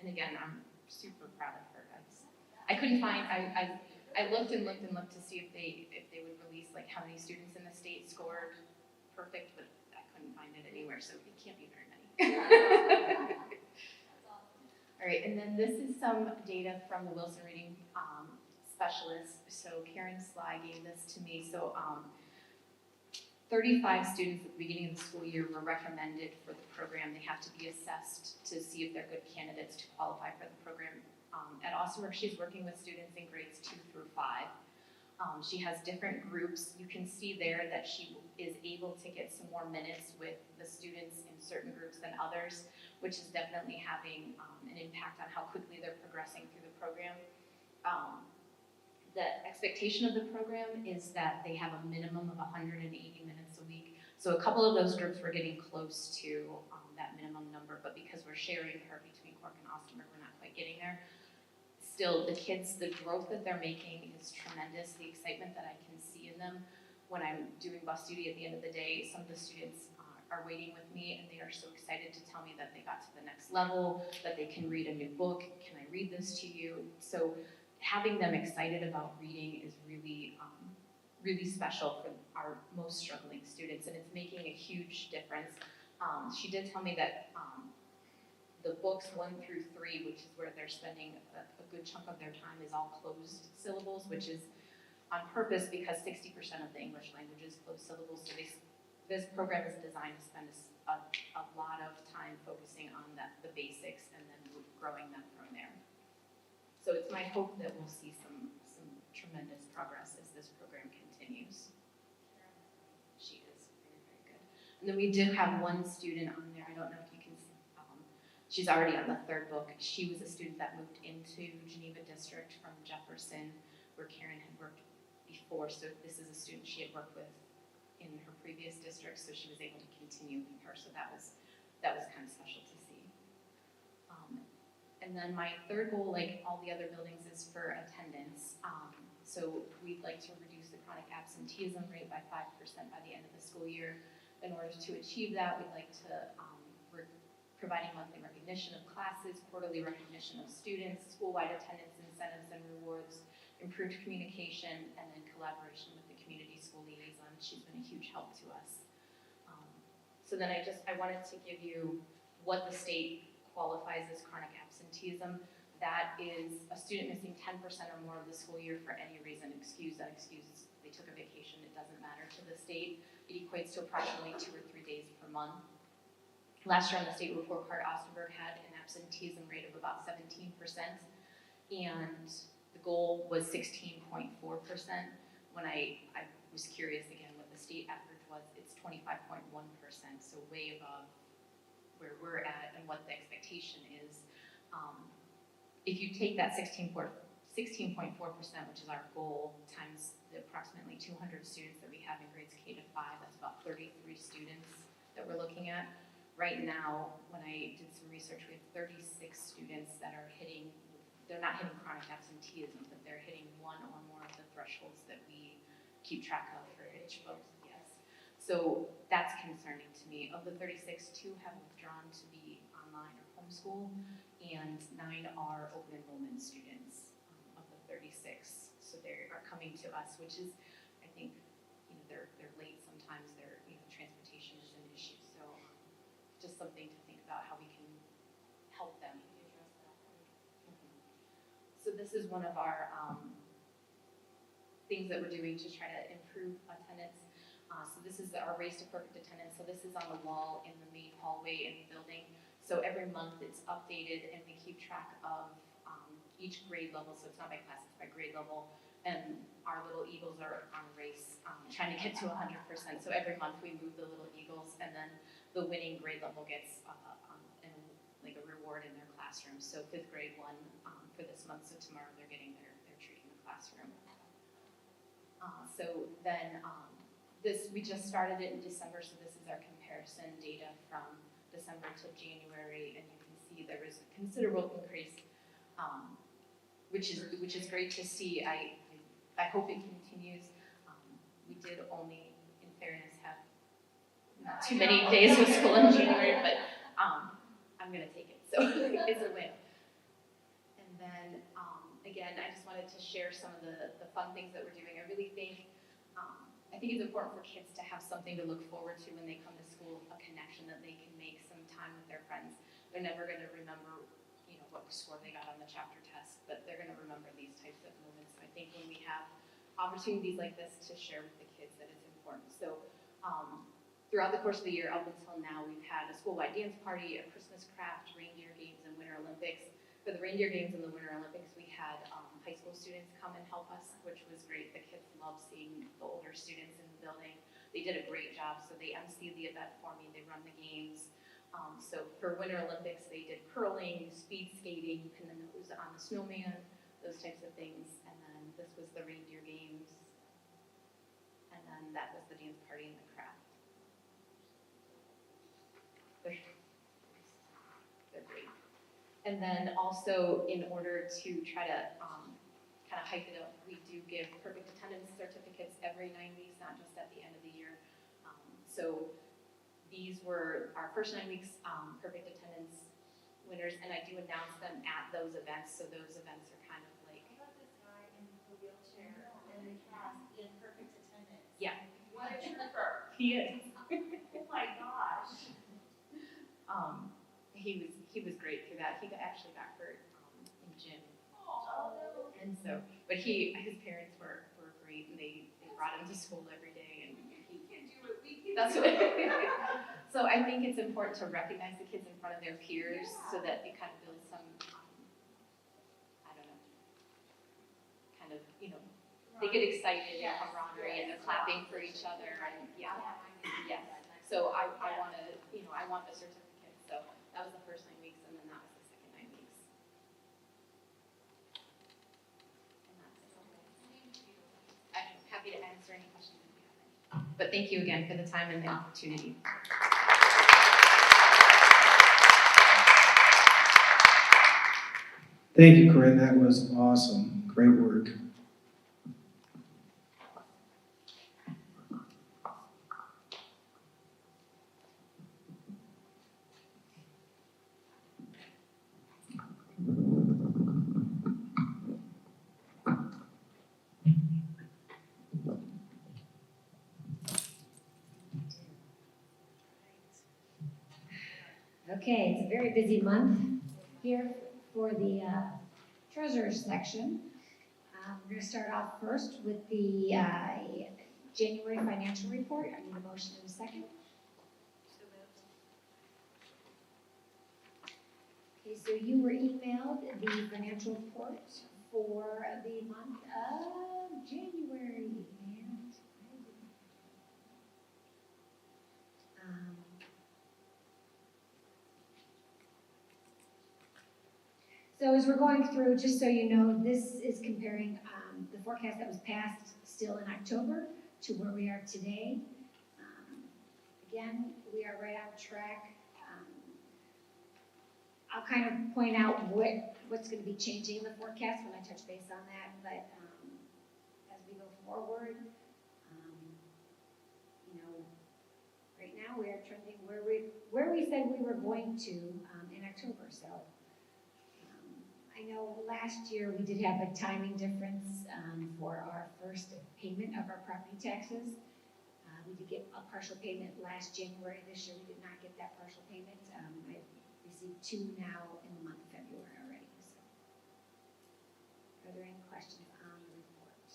And again, I'm super proud of her. I couldn't find, I looked and looked and looked to see if they would release like how many students in the state scored perfect, but I couldn't find it anywhere, so it can't be very many. All right, and then this is some data from the Wilson Reading Specialist. So Karen Sly gave this to me. So 35 students at the beginning of the school year were recommended for the program. They have to be assessed to see if they're good candidates to qualify for the program. At Austinburg, she's working with students in grades 2 through 5. She has different groups. You can see there that she is able to get some more minutes with the students in certain groups than others, which is definitely having an impact on how quickly they're progressing through the program. The expectation of the program is that they have a minimum of 180 minutes a week. So a couple of those groups were getting close to that minimum number, but because we're sharing her between Cork and Austinburg, we're not quite getting there. still, the kids, the growth that they're making is tremendous. The excitement that I can see in them when I'm doing bus duty at the end of the day, some of the students are waiting with me and they are so excited to tell me that they got to the next level, that they can read a new book. Can I read this to you? So having them excited about reading is really, really special for our most struggling students, and it's making a huge difference. She did tell me that the books 1 through 3, which is where they're spending a good chunk of their time, is all closed syllables, which is on purpose because 60% of the English language is closed syllables. So this program is designed to spend a lot of time focusing on the basics and then growing them from there. So it's my hope that we'll see some tremendous progress as this program continues. She is very, very good. And then we did have one student on there. I don't know if you can see. She's already on the 3rd book. She was a student that moved into Geneva District from Jefferson, where Karen had worked before. So this is a student she had worked with in her previous district, so she was able to continue with her. So that was kind of special to see. And then my 3rd goal, like all the other buildings, is for attendance. So we'd like to reduce the chronic absenteeism rate by 5% by the end of the school year. In order to achieve that, we'd like to providing monthly recognition of classes, quarterly recognition of students, school-wide attendance incentives and rewards, improved communication, and then collaboration with the community school liaison. She's been a huge help to us. So then I wanted to give you what the state qualifies as chronic absenteeism. That is a student missing 10% or more of the school year for any reason, excused, unexcused, they took a vacation, it doesn't matter to the state. It equates to approximately 2 or 3 days per month. Last year on the state report card, Austenburg had an absenteeism rate of about 17%, and the goal was 16.4%. When I was curious again what the state average was, it's 25.1%, so way above where we're at and what the expectation is. If you take that 16.4%, which is our goal, times the approximately 200 students that we have in grades K to 5, that's about 33 students that we're looking at. Right now, when I did some research, we have 36 students that are they're not hitting chronic absenteeism, but they're hitting 1 or more of the thresholds that we keep track of for each book, yes. So that's concerning to me. Of the 36, 2 have withdrawn to be online or homeschool, and 9 are open enrollment students of the 36. So they are coming to us, which is, I think, they're late sometimes. Transportation is an issue. So just something to think about how we can help them. So this is one of our things that we're doing to try to improve attendance. So this is our Race to Perfect Attendance. So this is on the wall in the main hallway in the building. So every month it's updated and we keep track of each grade level. So it's not by class, it's by grade level. And our little Eagles are on a race trying to get to 100%. So every month we move the little Eagles, and then the winning grade level gets like a reward in their classroom. So 5th grade won for this month, so tomorrow they're getting their treat in the classroom. So then we just started it in December, so this is our comparison data from December to January, and you can see there is a considerable increase, which is great to see. I hope it continues. We did only, in fairness, have not too many days of school in January, but I'm going to take it, so it's a win. And then, again, I just wanted to share some of the fun things that we're doing. I really think it's important for kids to have something to look forward to when they come to school, a connection that they can make, some time with their friends. They're never going to remember, what score they got on the chapter test, but they're going to remember these types of moments. So I think when we have opportunities like this to share with the kids, that it's important. So throughout the course of the year, up until now, we've had a school-wide dance party, a Christmas craft, reindeer games, and Winter Olympics. For the reindeer games and the Winter Olympics, we had high school students come and help us, which was great. The kids loved seeing the older students in the building. They did a great job, so they emceed the event for me. They run the games. So for Winter Olympics, they did curling, speed skating, pin the nose on the snowman, those types of things. And then this was the reindeer games. And then that was the dance party and the craft. They're great. And then also, in order to try to kind of hype it up, we do give perfect attendance certificates every 9 weeks, not just at the end of the year. So these were our first 9 weeks perfect attendance winners, and I do announce them at those events. So those events are kind of like, I got this guy in the wheelchair and the cast in perfect attendance. yeah, What a trooper. he is. Oh my gosh. He was great through that. He actually got hurt in gym. Oh, no. And so, but his parents were great, and they brought him to school every day, and He can do it. We can that's do what. it. So I think it's important to recognize the kids in front of their peers, so that it kind of builds some, I don't know, kind of, they get excited and camaraderie, and they're clapping for each other, and yeah. So I want to, I want the certificate. So that was the first 9 weeks, and then that was the second 9 weeks. And that's it. I'm happy to answer any questions if you have any. But thank you again for the time and the opportunity. Thank you, Corinne. That was awesome. Great work. Okay, it's a very busy month here for the treasurer's section. We're going to start off first with the January financial report. I need a motion in a second. Okay, so you were emailed the financial report for the month of January. So as we're going through, just so you know, this is comparing the forecast that was passed still in October to where we are today. Again, we are right on track. I'll kind of point out what's going to be changing in the forecast when I touch base on that, but as we go forward, right now we are trending where we said we were going to in October. So I know last year we did have a timing difference for our first payment of our property taxes. We did get a partial payment last January. This year we did not get that partial payment. I received 2 now in the month of February already. So, are there any questions on the report?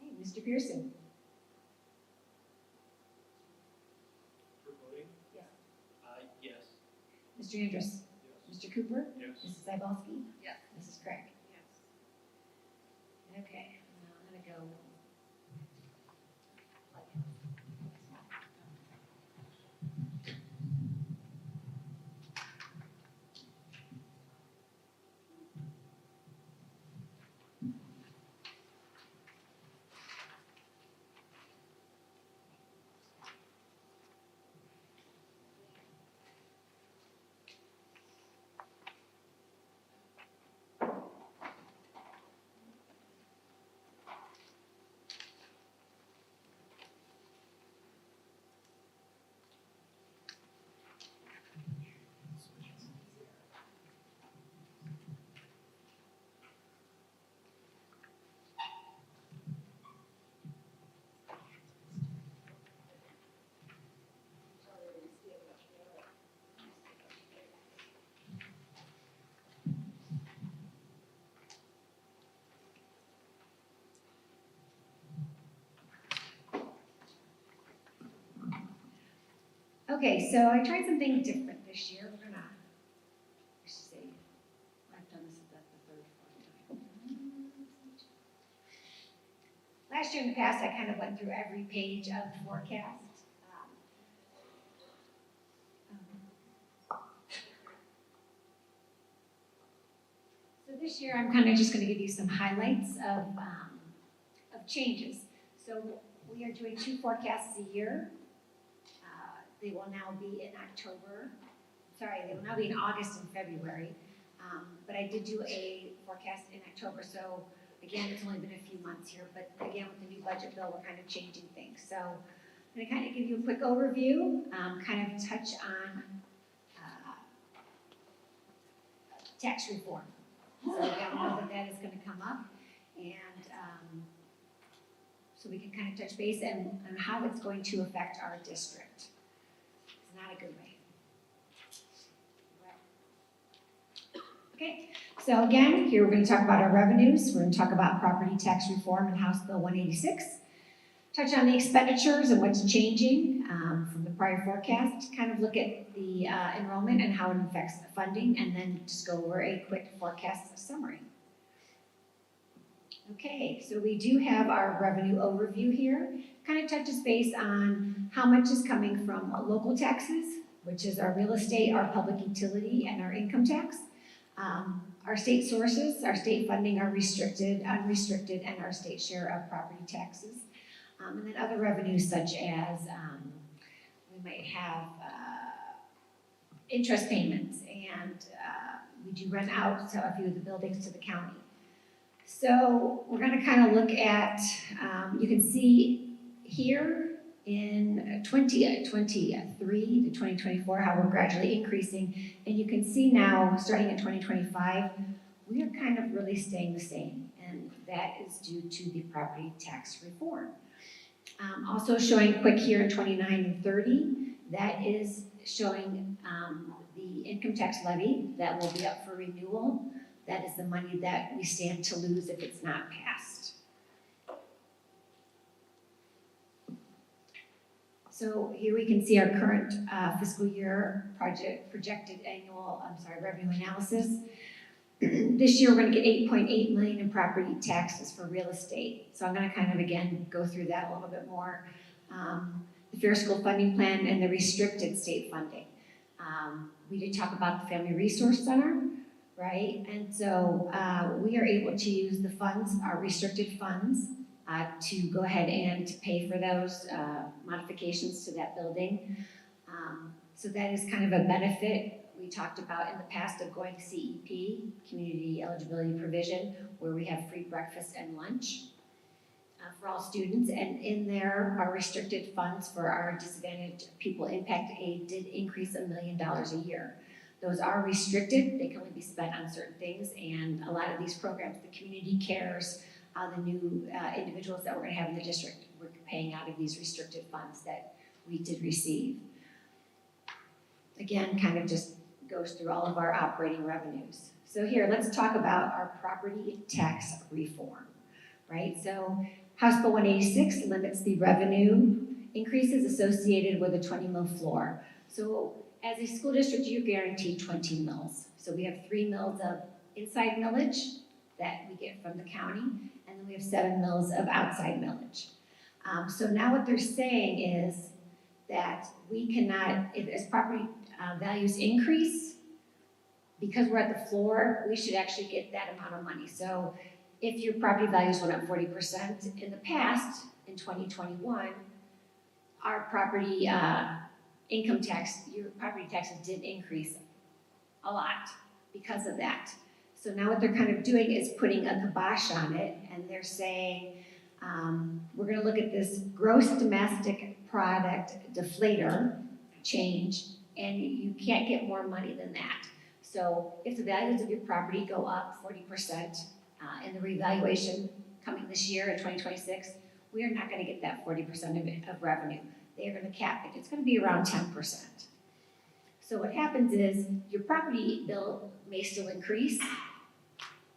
Hey, Mr. Pierson. Yes. Mr. Andrus. Mr. Cooper. Yes. Mrs. Cybulski. Yes. Mrs. Krieg. Yes. Okay, now I'm gonna go. Okay, so I tried something different this year. We're gonna, let's see, I've done this about the third, fourth time. Last year in the past, I kind of went through every page of the forecast. So this year, I'm kind of just gonna give you some highlights of changes. So we are doing 2 forecasts a year. They will now be in they will now be in August and February. But I did do a forecast in October, so again, it's only been a few months here, but again, with the new budget bill, we're kind of changing things. So I'm gonna kind of give you a quick overview, kind of touch on tax reform. So again, we know that is gonna come up, and so we can kind of touch base and how it's going to affect our district. It's not a good way. Okay, so again, here we're going to talk about our revenues. We're going to talk about property tax reform and House Bill 186. Touch on the expenditures and what's changing from the prior forecast. Kind of look at the enrollment and how it affects the funding, and then just go over a quick forecast summary. Okay, so we do have our revenue overview here. Kind of touches base on how much is coming from local taxes, which is our real estate, our public utility, and our income tax. Our state sources, our state funding are restricted, unrestricted, and our state share of property taxes. And then other revenues such as we might have interest payments, and we do rent out a few of the buildings to the county. So we're going to kind of look at, you can see here in 2023 to 2024, how we're gradually increasing. And you can see now, starting in 2025, we are kind of really staying the same. And that is due to the property tax reform. Also showing quick here in 29 and 30, that is showing the income tax levy that will be up for renewal. That is the money that we stand to lose if it's not passed. So here we can see our current fiscal year projected revenue analysis. This year we're going to get $8.8 million in property taxes for real estate. So I'm going to kind of again go through that a little bit more. The Fair School Funding Plan and the restricted state funding. We did talk about the Family Resource Center, right? And so we are able to use the funds, our restricted funds, to go ahead and to pay for those modifications to that building. So that is kind of a benefit we talked about in the past of going to CEP, Community Eligibility Provision, where we have free breakfast and lunch for all students. And in there, our restricted funds for our disadvantaged pupil impact aid did increase $1 million a year. Those are restricted, they can only be spent on certain things, and a lot of these programs, the community cares, the new individuals that we're going to have in the district, we're paying out of these restricted funds that we did receive. Again, kind of just goes through all of our operating revenues. So here, let's talk about our property tax reform, right? So House Bill 186 limits the revenue increases associated with a 20 mil floor. So as a school district, you're guaranteed 20 mils. So we have 3 mils of inside millage that we get from the county, and then we have 7 mils of outside millage. So now what they're saying is that we cannot, as property values increase, because we're at the floor, we should actually get that amount of money. So if your property values went up 40%, in the past, in 2021, our property income tax, your property taxes did increase a lot because of that. So now what they're kind of doing is putting a kibosh on it, and they're saying, we're gonna look at this gross domestic product deflator change, and you can't get more money than that. So if the values of your property go up 40% in the revaluation coming this year in 2026, we are not gonna get that 40% of revenue. They are gonna cap it. It's gonna be around 10%. So what happens is your property bill may still increase,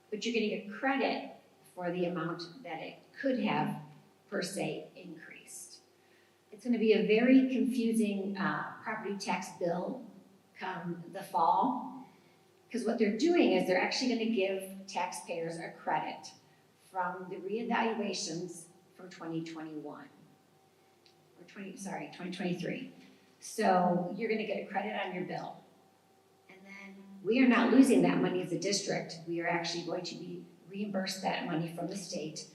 but you're gonna get credit for the amount that it could have per se increased. It's gonna be a very confusing property tax bill come the fall, because what they're doing is they're actually gonna give taxpayers a credit from the reevaluations from 2021. 2023. So you're gonna get a credit on your bill. And then we are not losing that money as a district. We are actually going to be reimbursed that money from the state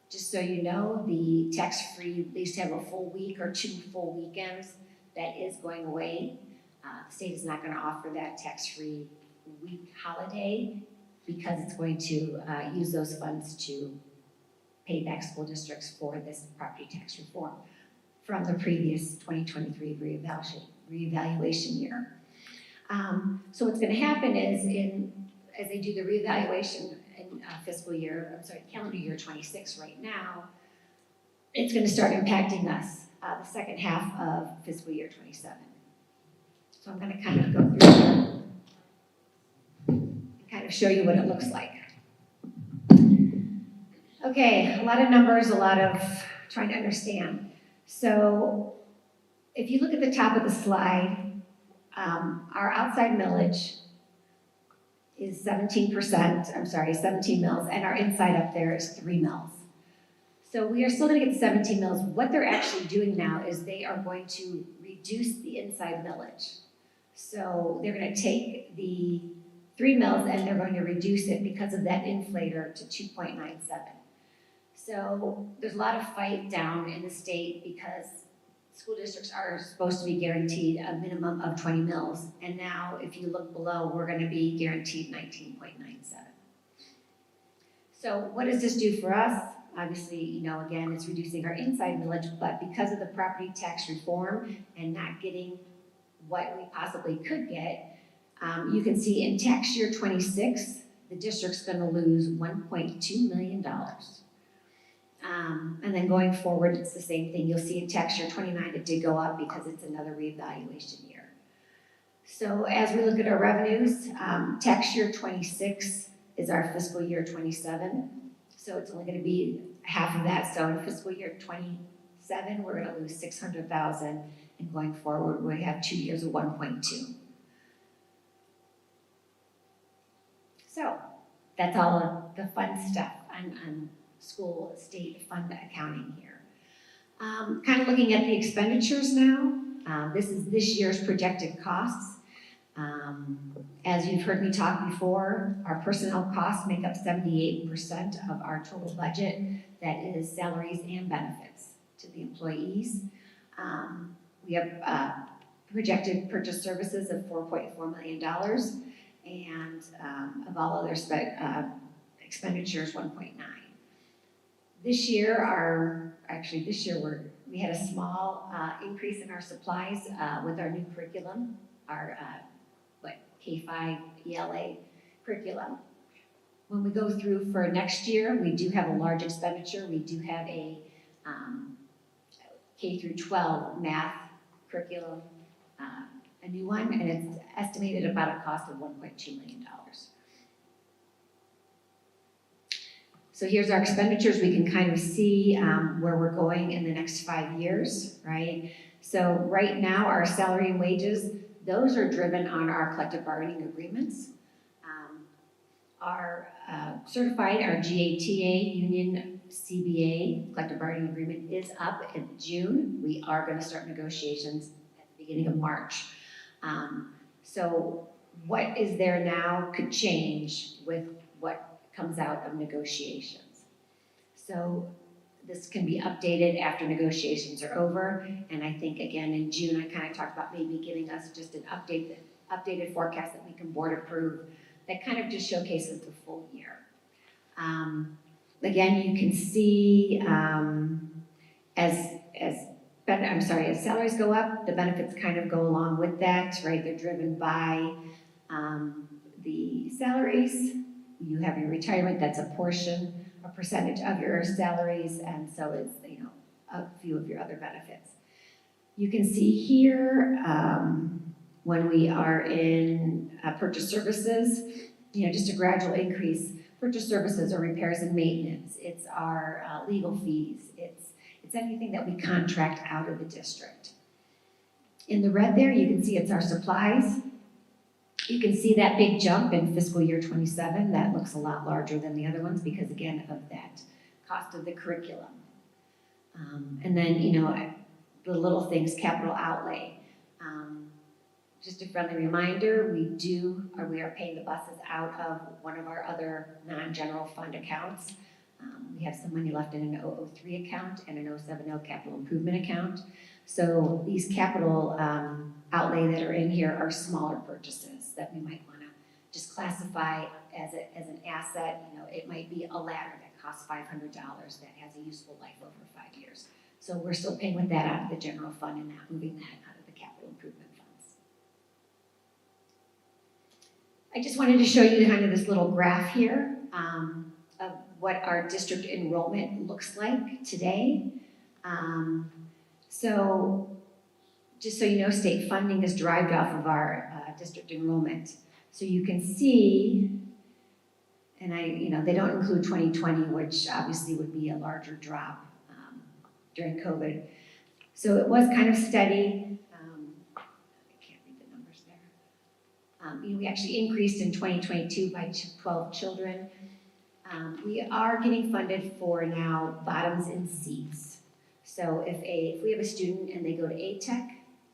Just so you know, the tax-free, they used to have a full week or 2 full weekends. That is going away. The state is not going to offer that tax-free week holiday because it's going to use those funds to pay back school districts for this property tax reform from the previous 2023 reevaluation year. So what's going to happen is as they do the reevaluation in calendar year 26 right now, it's going to start impacting us the second half of fiscal year 27. So I'm going to kind of go through here and kind of show you what it looks like. Okay, a lot of numbers, a lot of trying to understand. So if you look at the top of the slide, our outside millage is 17 mils, and our inside up there is 3 mils. So we are still gonna get 17 mils. What they're actually doing now is they are going to reduce the inside millage. So they're gonna take the 3 mils and they're going to reduce it because of that inflator to 2.97. So there's a lot of fight down in the state because school districts are supposed to be guaranteed a minimum of 20 mils. And now if you look below, we're gonna be guaranteed 19.97. So what does this do for us? Obviously, again, it's reducing our inside millage, but because of the property tax reform and not getting what we possibly could get, you can see in tax year 26, the district's gonna lose $1.2 million. And then going forward, it's the same thing. You'll see in tax year 29, it did go up because it's another reevaluation year. So as we look at our revenues, tax year 26 is our fiscal year 27. So it's only gonna be half of that. So in fiscal year 27, we're gonna lose 600,000. And going forward, we have 2 years of 1.2. So that's all of the fun stuff on school state fund accounting here. Kind of looking at the expenditures now. This is this year's projected costs. As you've heard me talk before, our personnel costs make up 78% of our total budget. That is salaries and benefits to the employees. We have projected purchase services of $4.4 million, and of all other expenditures, 1.9. This year, we had a small increase in our supplies with our new curriculum, our K-5 ELA curriculum. When we go through for next year, we do have a large expenditure. We do have a K through 12 math curriculum, a new one, and it's estimated about a cost of $1.2 million. So here's our expenditures. We can kind of see where we're going in the next 5 years, right? So right now, our salary and wages, those are driven on our collective bargaining agreements. Our certified, our GATA union CBA collective bargaining agreement is up in June. We are going to start negotiations at the beginning of March. So what is there now could change with what comes out of negotiations. So this can be updated after negotiations are over. And I think again in June, I kind of talked about maybe giving us just an updated forecast that we can board approve that kind of just showcases the full year. Again, you can see as salaries go up, the benefits kind of go along with that, right? They're driven by the salaries. You have your retirement, that's a percentage of your salaries, and so is, a few of your other benefits. You can see here, when we are in purchase services, just a gradual increase. Purchase services are repairs and maintenance. It's our legal fees. It's anything that we contract out of the district. In the red there, you can see it's our supplies. You can see that big jump in fiscal year 27. That looks a lot larger than the other ones because, again, of that cost of the curriculum. And then, the little things, capital outlay. Just a friendly reminder, we are paying the buses out of one of our other non-general fund accounts. We have some money left in an 003 account and an 070 capital improvement account. So these capital outlay that are in here are smaller purchases that we might want to just classify as an asset. You know, it might be a ladder that costs $500 that has a useful life over 5 years. So we're still paying with that out of the general fund and not moving that out of the capital improvement funds. I just wanted to show you kind of this little graph here of what our district enrollment looks like today. So just so you know, state funding is derived off of our district enrollment. So you can see, and they don't include 2020, which obviously would be a larger drop during COVID. So it was kind of steady. I can't read the numbers there. We actually increased in 2022 by 12 children. We are getting funded for now bottoms in seats. So if we have a student and they go to ATEC,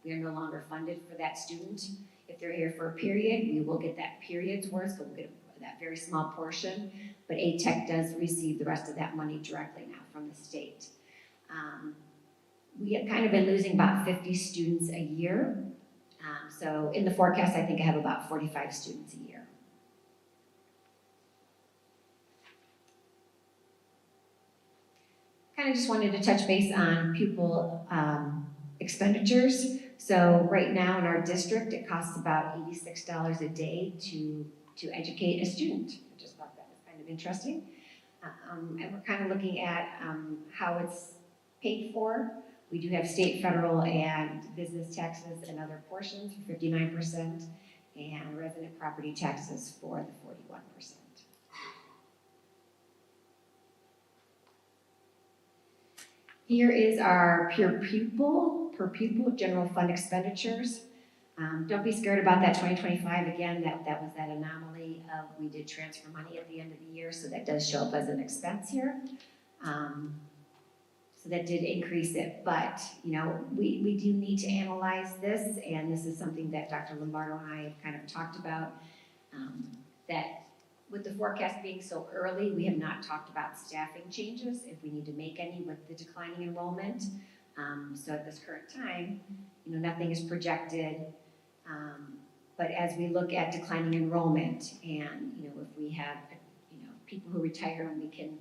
we are no longer funded for that student. If they're here for a period, we will get that period's worth, so we'll get that very small portion. But ATEC does receive the rest of that money directly now from the state. We have kind of been losing about 50 students a year. So in the forecast, I think I have about 45 students a year. Kind of just wanted to touch base on pupil expenditures. So right now in our district, it costs about $86 a day to educate a student. I just thought that was kind of interesting. And we're kind of looking at how it's paid for. We do have state, federal, and business taxes and other portions for 59%, and resident property taxes for the 41%. Here is our per pupil general fund expenditures. Don't be scared about that 2025. Again, that was that anomaly of we did transfer money at the end of the year, so that does show up as an expense here. So that did increase it, but we do need to analyze this, and this is something that Dr. Lombardo and I have kind of talked about, that with the forecast being so early, we have not talked about staffing changes, if we need to make any with the declining enrollment. So at this current time, nothing is projected, but as we look at declining enrollment and, if we have, people who retire and we can,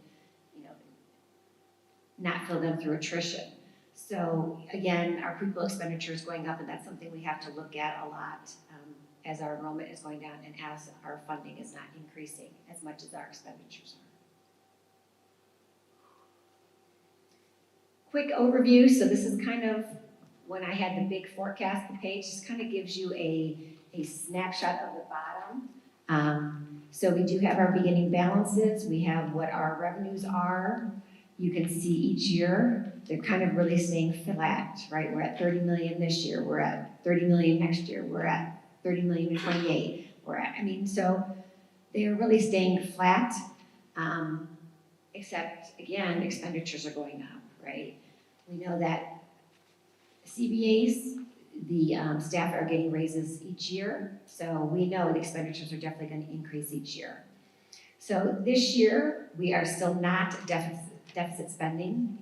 not fill them through attrition. So again, our pupil expenditure is going up, and that's something we have to look at a lot as our enrollment is going down and as our funding is not increasing as much as our expenditures are. Quick overview. So this is kind of when I had the big forecast, the page just kind of gives you a snapshot of the bottom. So we do have our beginning balances. We have what our revenues are. You can see each year, they're kind of really staying flat, right? We're at 30 million this year. We're at 30 million next year. We're at 30 million in 28. So they are really staying flat, except again, expenditures are going up, right? We know that CBAs, the staff are getting raises each year. So we know the expenditures are definitely going to increase each year. So this year, we are still not deficit spending.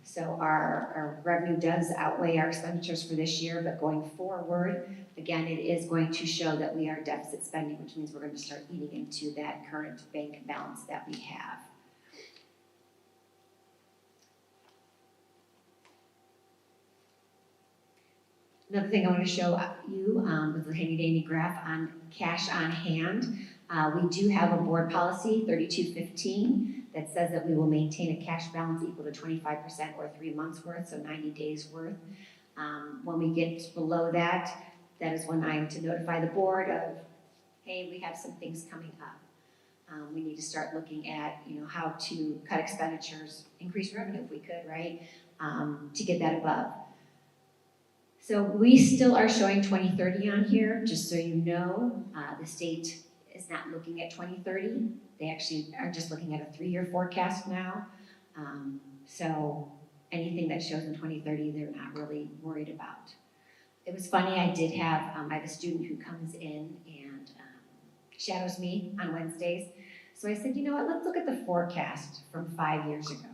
So our revenue does outweigh our expenditures for this year, but going forward, again, it is going to show that we are deficit spending, which means we're going to start eating into that current bank balance that we have. Another thing I want to show you with the handy-dandy graph on cash on hand. We do have a board policy, 3215, that says that we will maintain a cash balance equal to 25% or 3 months worth, so 90 days worth. When we get below that, that is when I am to notify the board of, hey, we have some things coming up. We need to start looking at, how to cut expenditures, increase revenue if we could, right, to get that above. So we still are showing 2030 on here, just so you know. The state is not looking at 2030. They actually are just looking at a 3-year forecast now. So anything that shows in 2030, they're not really worried about. It was funny, I have a student who comes in and shadows me on Wednesdays. So I said, you know what, let's look at the forecast from 5 years ago,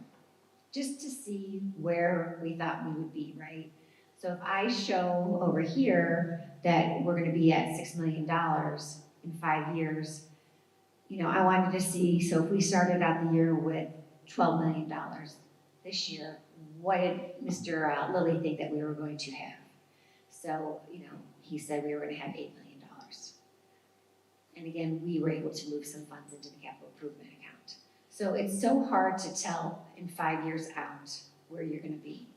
just to see where we thought we would be, right? So if I show over here that we're gonna be at $6 million in 5 years, you know, I wanted to see, so if we started out the year with $12 million this year, what did Mr. Lilly think that we were going to have? So, you know, he said we were gonna have $8 million. And again, we were able to move some funds into the capital improvement account. So it's so hard to tell in 5 years out where you're gonna be.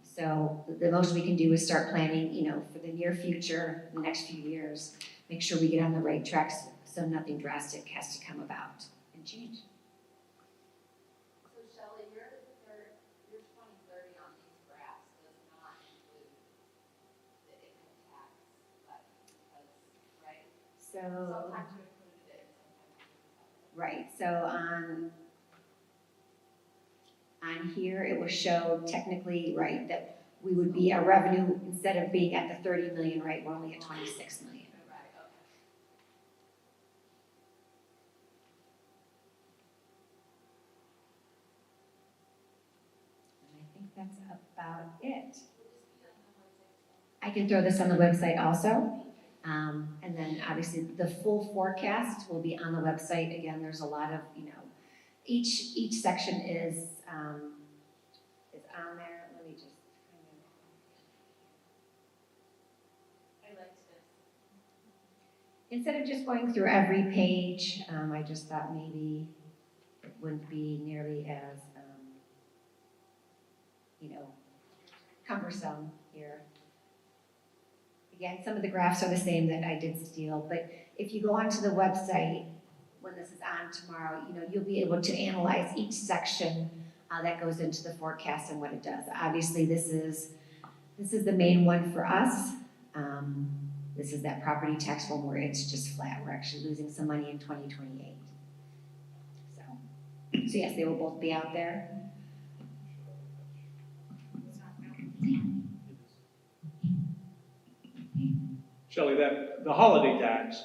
So the most we can do is start planning, you know, for the near future, the next few years, make sure we get on the right tracks so nothing drastic has to come about and change. So Shelley, your 2030 on these graphs does not include the income tax levy, because, right? So, Sometimes you included it, sometimes you didn't. right, so on here, it will show technically, right, that we would be, our revenue, instead of being at the 30 million, right, we're only at 26 million. Right, okay. And I think that's about it. I can throw this on the website also. And then obviously the full forecast will be on the website. Again, there's a lot of, you know, each section is on there. Let me just I liked this. instead of just going through every page, I just thought maybe it wouldn't be nearly as, you know, cumbersome here. Again, some of the graphs are the same that I did steal, but if you go onto the website, when this is on tomorrow, you know, you'll be able to analyze each section that goes into the forecast and what it does. Obviously, this is the main one for us. This is that property tax one where it's just flat. We're actually losing some money in 2028. So yes, they will both be out there. Shelley, the holiday tax,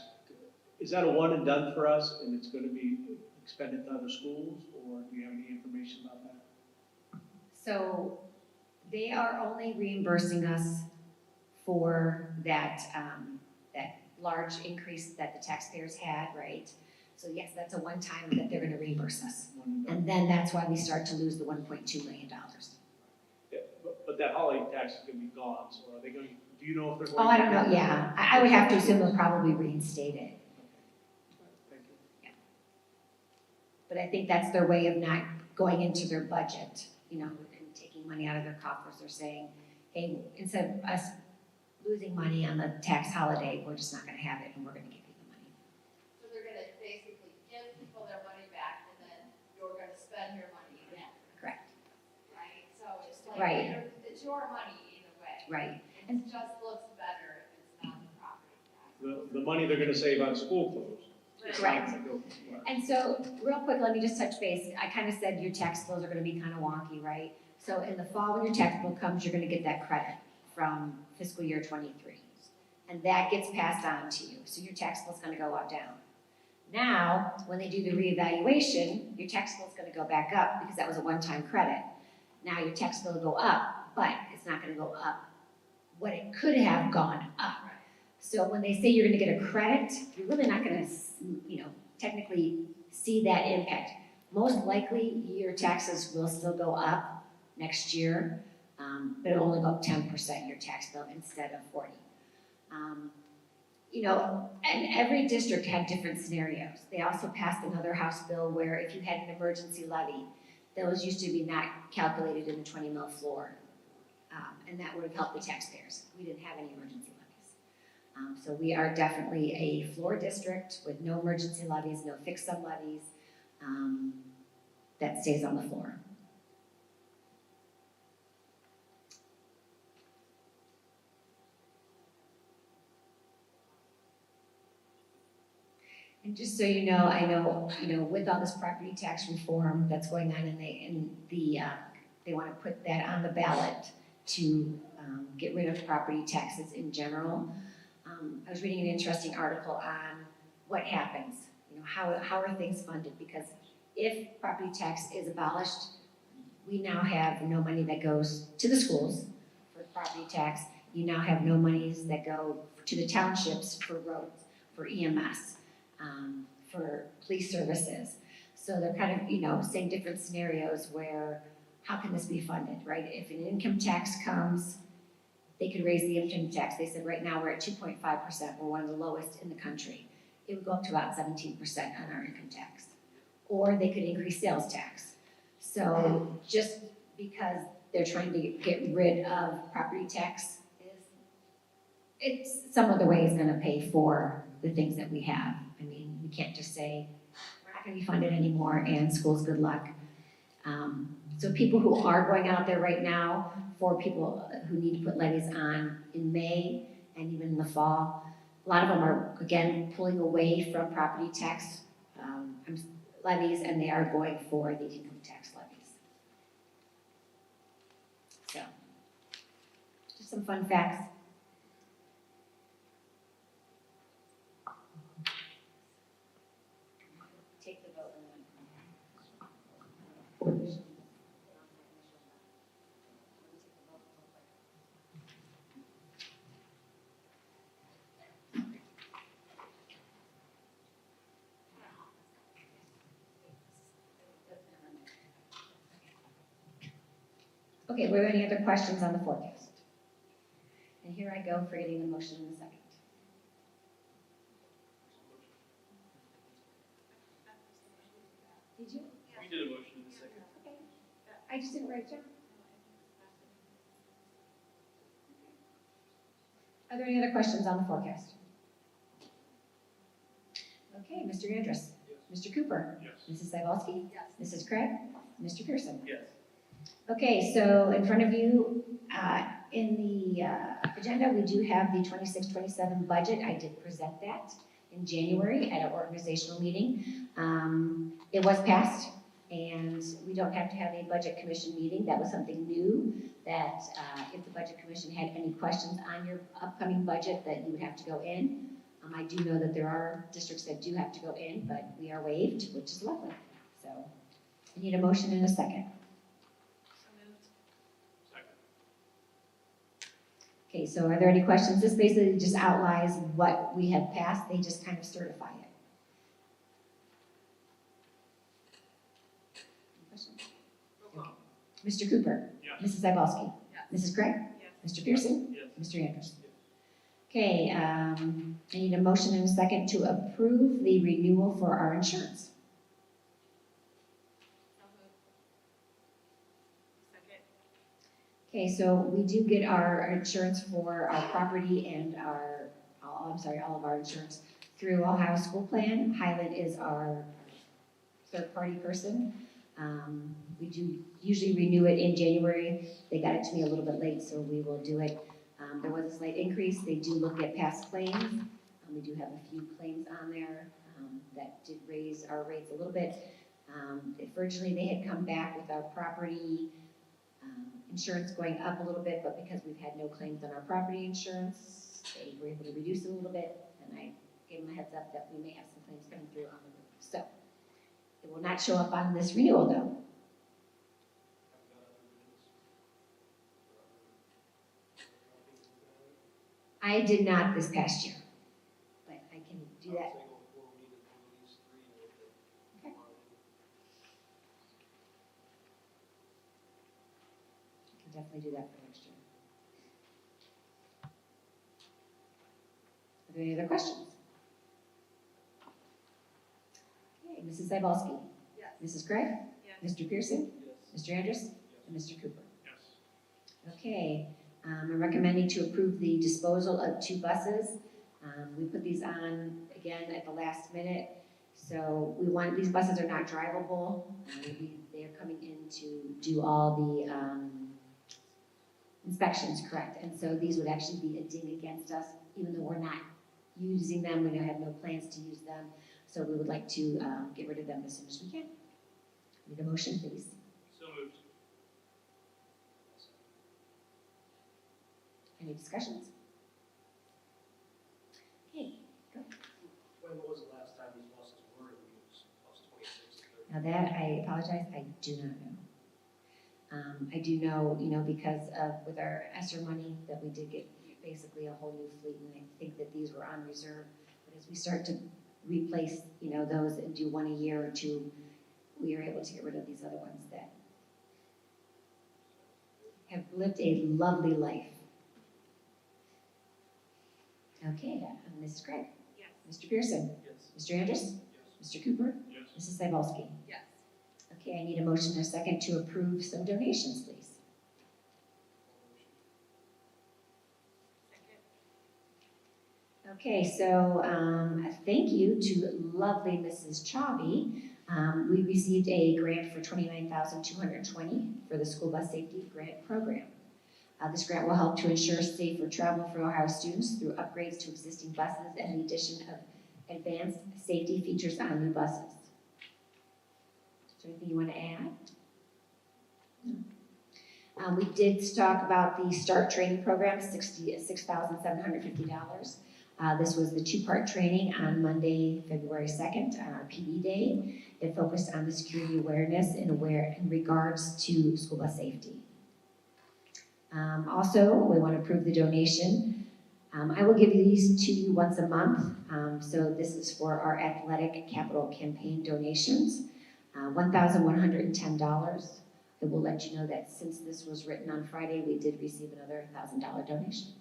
is that a one and done for us and it's going to be expended to other schools, or do you have any information about that? So they are only reimbursing us for that, that large increase that the taxpayers had, right? So yes, that's a one-time that they're gonna reimburse us. One and done. And then that's why we start to lose the $1.2 million. Yeah, but that holiday tax is going to be gone, so are they going to, do you know if they're going to? Oh, I don't know, yeah. I would have to assume they'll probably reinstate it. Thank you. But I think that's their way of not going into their budget, you know, and taking money out of their coffers. They're saying, hey, instead of us losing money on the tax holiday, we're just not gonna have it and we're gonna give you the money. So they're gonna basically give people their money back, and then you're gonna spend your money again, Correct. right? So it's like, Right. it's your money either way. Right. It just looks better if it's not the property tax. The money they're going to save on school clothes. It's not Correct. gonna go- right. And so, real quick, let me just touch base. I kind of said your tax bills are gonna be kind of wonky, right? So in the fall, when your tax bill comes, you're gonna get that credit from fiscal year '23. And that gets passed on to you. So your tax bill's gonna go down. Now, when they do the reevaluation, your tax bill's gonna go back up because that was a one-time credit. Now your tax bill will go up, but it's not gonna go up what it could have gone up. So when they say you're gonna get a credit, you're really not gonna, you know, technically see that impact. Most likely, your taxes will still go up next year, but it'll only go up 10% your tax bill instead of 40. You know, and every district had different scenarios. They also passed another House bill where if you had an emergency levy, those used to be not calculated in the 20 mil floor. And that would have helped the taxpayers. We didn't have any emergency levies. So we are definitely a floor district with no emergency levies, no fixed sum levies, that stays on the floor. And just so you know, I know, you know, with all this property tax reform that's going on, and they want to put that on the ballot to get rid of property taxes in general. I was reading an interesting article on what happens. You how are things funded? Because if property tax is abolished, we now have no money that goes to the schools for property tax. You now have no monies that go to the townships for roads, for EMS, for police services. So they're kind of, saying different scenarios where, how can this be funded, right? If an income tax comes, they could raise the income tax. They said right now we're at 2.5%. We're one of the lowest in the country. It would go up to about 17% on our income tax. Or they could increase sales tax. So just because they're trying to get rid of property tax, it's some other way is gonna pay for the things that we have. I mean, we can't just say, we're not gonna be funded anymore and schools, good luck. So people who are going out there right now, for people who need to put levies on in May and even in the fall, a lot of them are, again, pulling away from property tax levies, and they are going for the income tax levies. So, just some fun facts. Take the vote and then. Okay, were there any other questions on the forecast? And here I go for getting the motion in a second. Did you? We did a motion in a second. Okay. I just didn't write it down. Are there any other questions on the forecast? Okay, Mr. Andrus. Yes. Mr. Cooper. Yes. Mrs. Cybulski. Yes. Mrs. Krieg. Mr. Pierson. Yes. Okay, so in front of you, in the agenda, we do have the 26-27 budget. I did present that in January at our organizational meeting. It was passed, and we don't have to have a budget commission meeting. That was something new, that if the budget commission had any questions on your upcoming budget, that you would have to go in. I do know that there are districts that do have to go in, but we are waived, which is lovely. So I need a motion in a second. Okay, so are there any questions? This basically just outlines what we have passed. They just kind of certify it. Any questions? Okay. Mr. Cooper? Yes. Mrs. Cybulski? Yes. Mrs. Krieg? Yes. Mr. Pierson? Yes. Mr. Andrus? Okay, I need a motion in a second to approve the renewal for our insurance. Second. Okay, so we do get our insurance for our property and all of our insurance through Ohio School Plan. Highland is our third-party person. We do usually renew it in January. They got it to me a little bit late, so we will do it. There was a slight increase. They do look at past claims. We do have a few claims on there that did raise our rates a little bit. Originally, they had come back with our property insurance going up a little bit, but because we've had no claims on our property insurance, they were able to reduce it a little bit, and I gave them a heads up that we may have some claims coming through on the roof. So, it will not show up on this renewal though. I did not this past year, but I can do that. Okay. I can definitely do that for next year. Are there any other questions? Okay, Mrs. Cybulski? Yes. Mrs. Krieg? Yes. Mr. Pierson? Yes. Mr. Andrus? And Mr. Cooper? Yes. Okay, I'm recommending to approve the disposal of 2 buses. We put these on again at the last minute. So these buses are not drivable. They are coming in to do all the inspections, correct? And so these would actually be a ding against us, even though we're not using them. We have no plans to use them. So we would like to get rid of them as soon as we can. Need a motion, please. So moved. Any discussions? Okay, go. When was the last time these buses were in Now that, I apologize, I do not know. I do know, because of, with our ESSER money, that we did get basically a whole new fleet, and I think that these were on reserve. But as we start to replace, those and do one a year or two, we are able to get rid of these other ones that have lived a lovely life. Okay, Mrs. Krieg. Yes. Mr. Pierson. Yes. Mr. Andrus. Yes. Mr. Cooper. Yes. Mrs. Cybulski. Yes. Okay, I need a motion and a second to approve some donations, please. Okay, so thank you to lovely Mrs. Chaubby. We received a grant for $29,220 for the School Bus Safety Grant Program. This grant will help to ensure safer travel for Ohio students through upgrades to existing buses and the addition of advanced safety features on new buses. Is there anything you want to add? No. We did talk about the START training program, $6,750. This was the two-part training on Monday, February 2nd, on our PD day. It focused on the security awareness in regards to school bus safety. Also, we want to approve the donation. I will give these to you once a month. So this is for our athletic capital campaign donations, $1,110. I will let you know that since this was written on Friday, we did receive another $1,000 donation.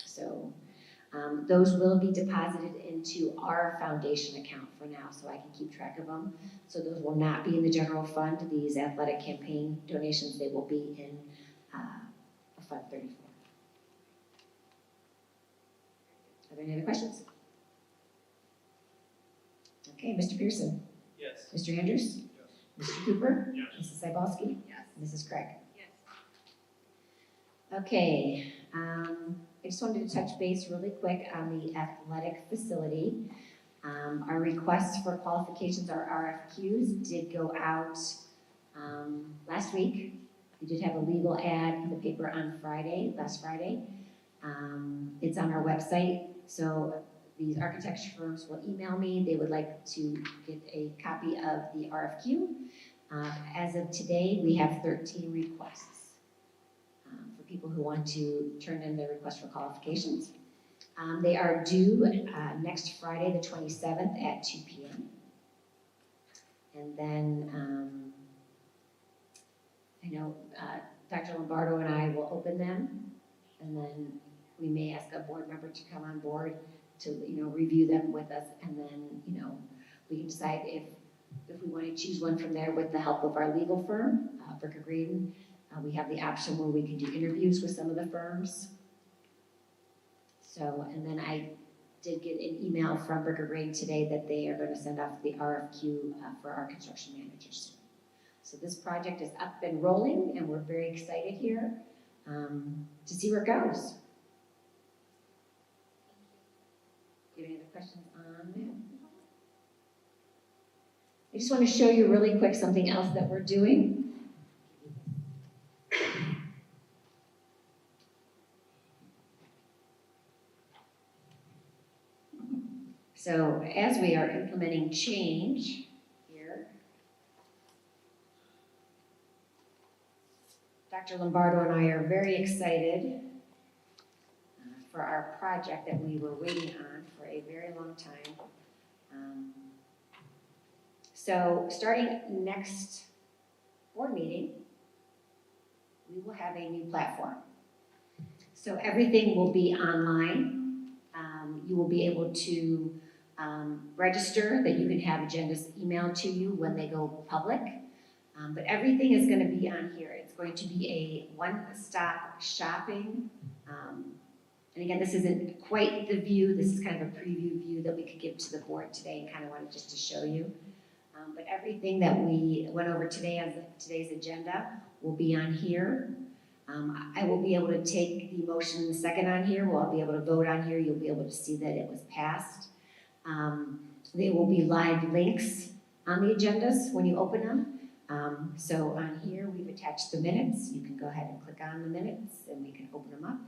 So those will be deposited into our foundation account for now, so I can keep track of them. So those will not be in the general fund. These athletic campaign donations, they will be in Fund 34. Are there any other questions? Okay, Mr. Pierson. Yes. Mr. Andrus. Yes. Mr. Cooper. Yes. Mrs. Cybulski. Yes. Mrs. Krieg. Yes. Okay, I just wanted to touch base really quick on the athletic facility. Our requests for qualifications, our RFQs, did go out last week. We did have a legal ad in the paper on last Friday. It's on our website, so these architecture firms will email me. They would like to get a copy of the RFQ. As of today, we have 13 requests for people who want to turn in their request for qualifications. They are due next Friday, the 27th at 2 p.m. And then I know Dr. Lombardo and I will open them, and then we may ask a board member to come on board to review them with us, and then we can decide if we want to choose one from there with the help of our legal firm, Bricker Green. We have the option where we can do interviews with some of the firms. So, and then I did get an email from Bricker Green today that they are going to send off the RFQ for our construction managers. So this project is up and rolling, and we're very excited here to see where it goes. Do you have any other questions on that? I just want to show you really quick something else that we're doing. So as we are implementing change here, Dr. Lombardo and I are very excited for our project that we were waiting on for a very long time. So starting next board meeting, we will have a new platform. So everything will be online. You will be able to register, that you can have agendas emailed to you when they go public. But everything is going to be on here. It's going to be a one-stop shopping. And again, this isn't quite the view. This is kind of a preview view that we could give to the board today, and kind of wanted just to show you. But everything that we went over today on today's agenda will be on here. I will be able to take the motion in a second on here. We'll be able to vote on here. You'll be able to see that it was passed. There will be live links on the agendas when you open them. So on here, we've attached the minutes. You can go ahead and click on the minutes, and we can open them up.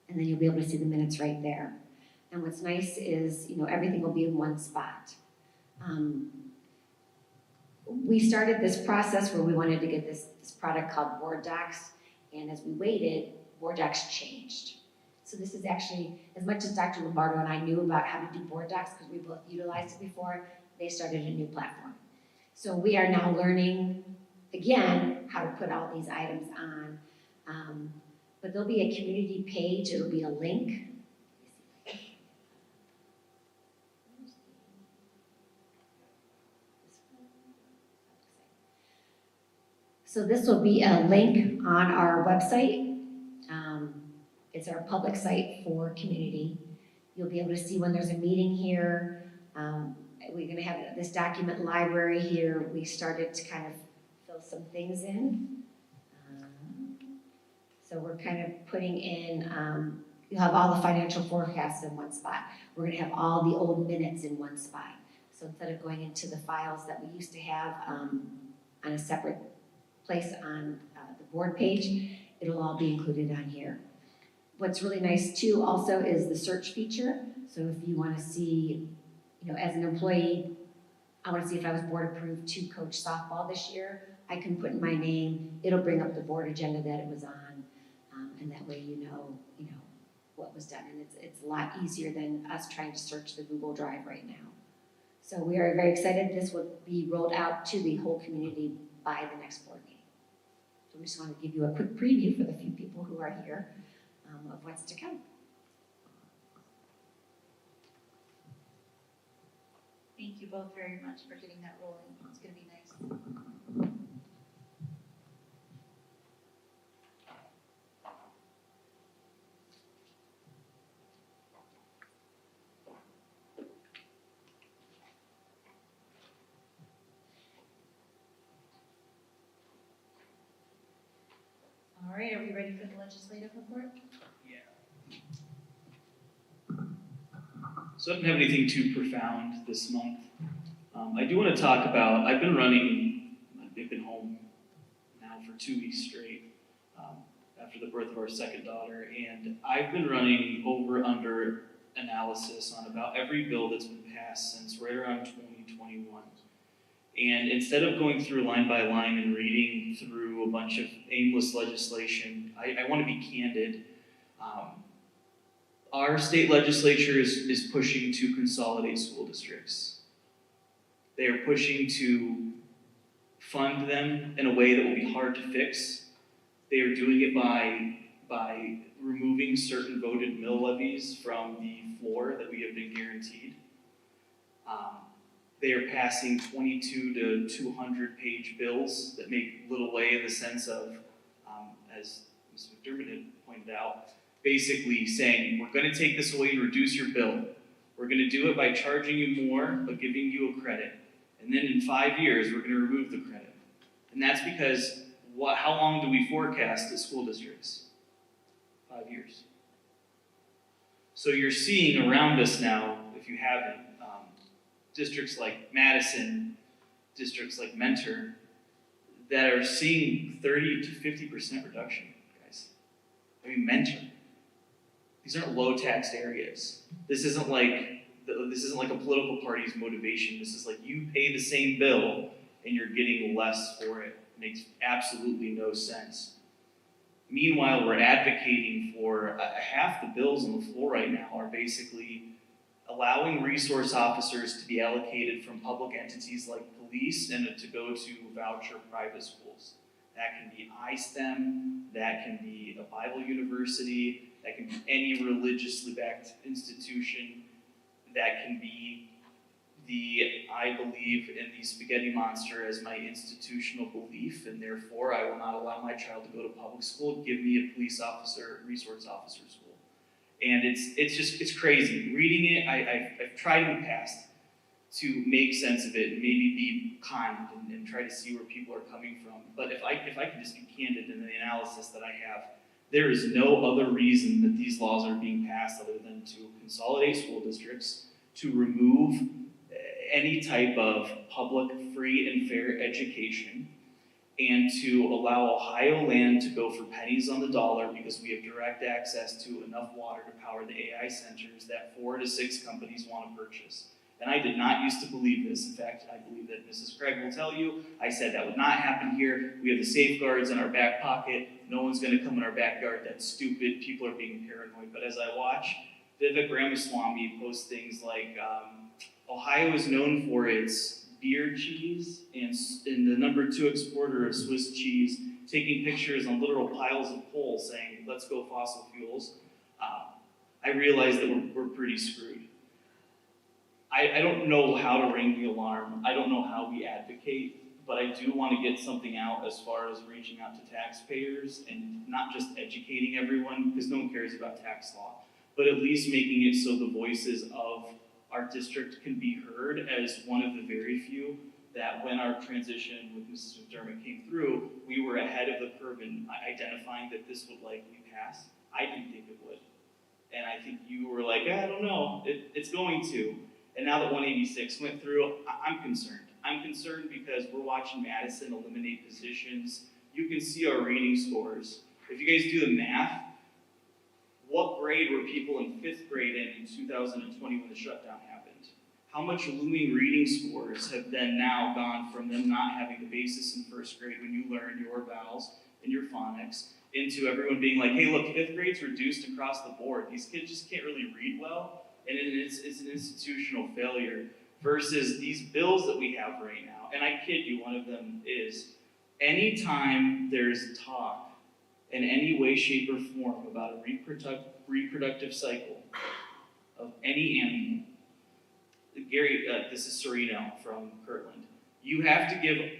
And then you'll be able to see the minutes right there. And what's nice is, everything will be in one spot. we started this process where we wanted to get this product called Board Docs, and as we waited, Board Docs changed. So this is actually, as much as Dr. Lombardo and I knew about how to do Board Docs, because we both utilized it before, they started a new platform. So we are now learning, again, how to put all these items on. But there'll be a community page, it'll be a link. So this will be a link on our website. It's our public site for community. You'll be able to see when there's a meeting here. We're gonna have this document library here. We started to kind of fill some things in. So we're kind of putting in, you'll have all the financial forecasts in one spot. We're gonna have all the old minutes in one spot. So instead of going into the files that we used to have on a separate place on the board page, it'll all be included on here. What's really nice too also is the search feature. So if you wanna see, you know, as an employee, I wanna see if I was board approved to coach softball this year, I can put in my name, it'll bring up the board agenda that it was on, and that way you know what was done. And it's a lot easier than us trying to search the Google Drive right now. So we are very excited. This will be rolled out to the whole community by the next board meeting. So we just want to give you a quick preview for the few people who are here of what's to come. Thank you both very much for getting that rolling. It's gonna be nice. All right, are we ready for the legislative report? So I don't have anything too profound this month. I do want to talk about, I've been home now for 2 weeks straight after the birth of our second daughter, and I've been running over-under analysis on about every bill that's been passed since right around 2021. And instead of going through line by line and reading through a bunch of aimless legislation, I want to be candid. Our state legislature is pushing to consolidate school districts. They are pushing to fund them in a way that will be hard to fix. They are doing it by removing certain voted mill levies from the floor that we have been guaranteed. They are passing 22 to 200 page bills that make little way in the sense of, as Ms. McDermott had pointed out, basically saying, we're going to take this away and reduce your bill. We're going to do it by charging you more, but giving you a credit. And then in 5 years, we're going to remove the credit. And that's because how long do we forecast as school districts? 5 years. So you're seeing around us now, if you haven't, districts like Madison, districts like Mentor, that are seeing 30 to 50% reduction, guys. I mean, Mentor. These aren't low-taxed areas. This isn't like a political party's motivation. This is like you pay the same bill and you're getting less for it. It makes absolutely no sense. Meanwhile, we're advocating for half the bills on the floor right now are basically allowing resource officers to be allocated from public entities like police and to go to voucher private schools. That can be iSTEM, that can be a Bible university, that can be any religiously backed institution, that can be I believe in the spaghetti monster as my institutional belief, and therefore I will not allow my child to go to public school. Give me a police officer, resource officer school. And it's crazy. Reading it, I've tried in the past to make sense of it and maybe be kind and try to see where people are coming from. But if I can just be candid in the analysis that I have, there is no other reason that these laws are being passed other than to consolidate school districts, to remove any type of public, free, and fair education, and to allow Ohio land to go for pennies on the dollar because we have direct access to enough water to power the AI centers that 4 to 6 companies want to purchase. And I did not used to believe this. In fact, I believe that Mrs. Craig will tell you, I said that would not happen here. We have the safeguards in our back pocket. No one's gonna come in our backyard. That's stupid. People are being paranoid. But as I watch Vivek Ramaswamy post things like, Ohio is known for its beer cheese and the #2 exporter of Swiss cheese, taking pictures on literal piles of coal saying, let's go fossil fuels. I realize that we're pretty screwed. I don't know how to ring the alarm. I don't know how we advocate, but I do want to get something out as far as reaching out to taxpayers and not just educating everyone, because no one cares about tax law, but at least making it so the voices of our district can be heard as one of the very few that when our transition with Mrs. McDermott came through, we were ahead of the curve in identifying that this would likely pass. I didn't think it would. And I think you were like, I don't know, it's going to. And now that 186 went through, I'm concerned. I'm concerned because we're watching Madison eliminate positions. You can see our reading scores. If you guys do the math, what grade were people in 5th grade in 2020 when the shutdown happened? How much looming reading scores have then now gone from them not having the basis in 1st grade when you learn your vowels and your phonics into everyone being like, hey, look, 5th grade's reduced across the board. These kids just can't really read well. And it's an institutional failure versus these bills that we have right now. And I kid you, one of them is anytime there's talk in any way, shape, or form about a reproductive cycle of any animal, Gary, this is Sereno from Kirtland, you have to give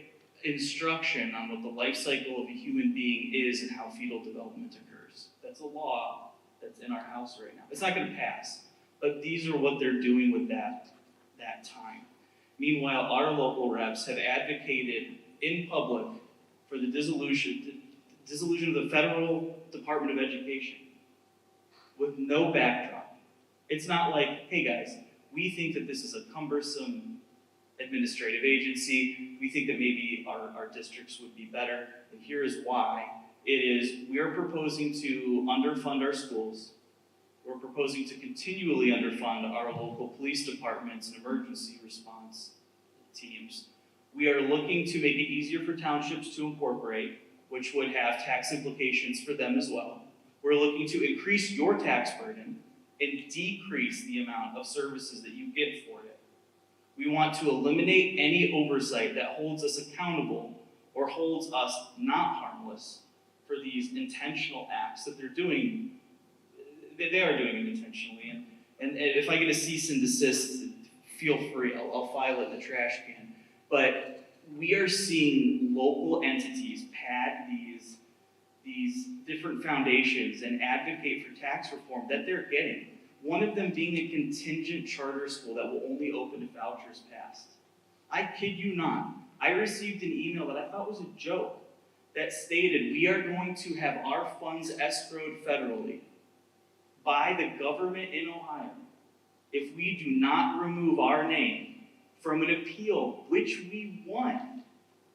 instruction on what the life cycle of a human being is and how fetal development occurs. That's a law that's in our house right now. It's not going to pass. But these are what they're doing with that time. Meanwhile, our local reps have advocated in public for the dissolution of the Federal Department of Education with no backdrop. It's not like, hey guys, we think that this is a cumbersome administrative agency. We think that maybe our districts would be better. And here is why. It is, we are proposing to underfund our schools. We're proposing to continually underfund our local police departments and emergency response teams. We are looking to make it easier for townships to incorporate, which would have tax implications for them as well. We're looking to increase your tax burden and decrease the amount of services that you get for it. We want to eliminate any oversight that holds us accountable or holds us not harmless for these intentional acts that they're doing. They are doing it intentionally, and if I get a cease and desist, feel free, I'll file it in the trash can. But we are seeing local entities pad these different foundations and advocate for tax reform that they're getting. One of them being a contingent charter school that will only open if vouchers passed. I kid you not, I received an email that I thought was a joke that stated, we are going to have our funds escrowed federally by the government in Ohio if we do not remove our name from an appeal, which we won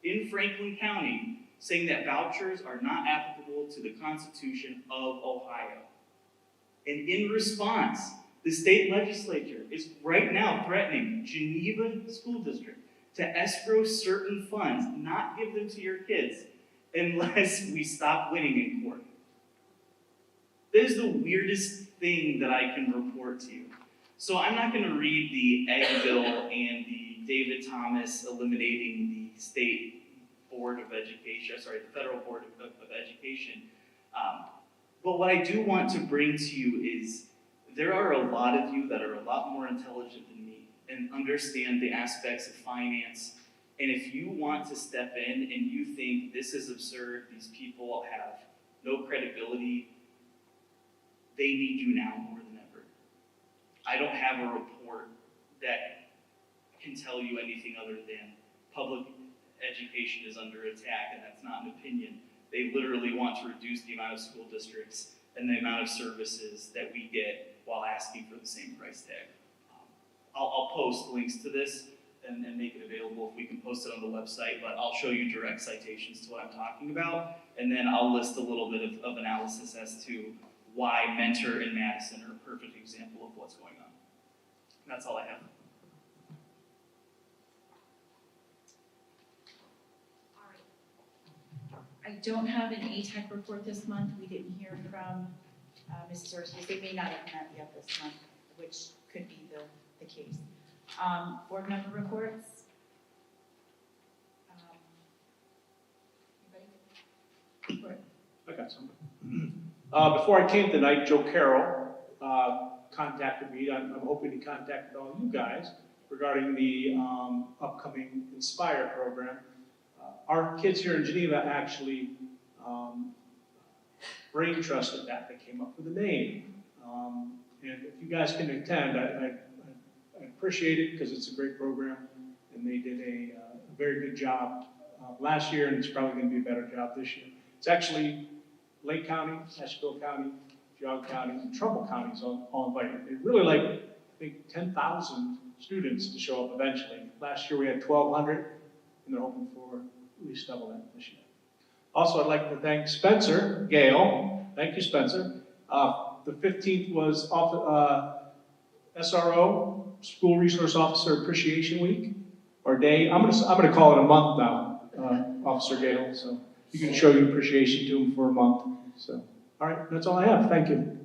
in Franklin County, saying that vouchers are not applicable to the Constitution of Ohio. And in response, the state legislature is right now threatening Geneva School District to escrow certain funds, not give them to your kids, unless we stop winning in court. That is the weirdest thing that I can report to you. So I'm not going to read the Egg bill and the David Thomas eliminating the state board of education, the federal board of education. But what I do want to bring to you is there are a lot of you that are a lot more intelligent than me and understand the aspects of finance. And if you want to step in and you think this is absurd, these people have no credibility, they need you now more than ever. I don't have a report that can tell you anything other than public education is under attack, and that's not an opinion. They literally want to reduce the amount of school districts and the amount of services that we get while asking for the same price tag. I'll post links to this and make it available if we can post it on the website, but I'll show you direct citations to what I'm talking about, and then I'll list a little bit of analysis as to why Mentor and Madison are a perfect example of what's going on. That's all I have. I don't have an ATEC report this month. We didn't hear from Mrs. Ortiz. They may not have met yet this month, which could be the case. Board member reports. Anybody? I got some. Before I came tonight, Joe Carroll contacted me. I'm hoping he contacted all you guys regarding the upcoming Inspire program. Our kids here in Geneva actually brain trusted that. They came up with a name. And if you guys can attend, I appreciate it because it's a great program. And they did a very good job last year, and it's probably going to be a better job this year. It's actually Lake County, Asheville County, Geauga County, and Trumbull counties all invited. They really like, I think, 10,000 students to show up eventually. Last year we had 1,200, and they're hoping for at least double that this year. Also, I'd like to thank Spencer Gale. Thank you, Spencer. The 15th was SRO, School Resource Officer Appreciation Week, or day. I'm gonna call it a month now, Officer Gale. So you can show your appreciation to him for a month. So, all right, that's all I have. Thank you.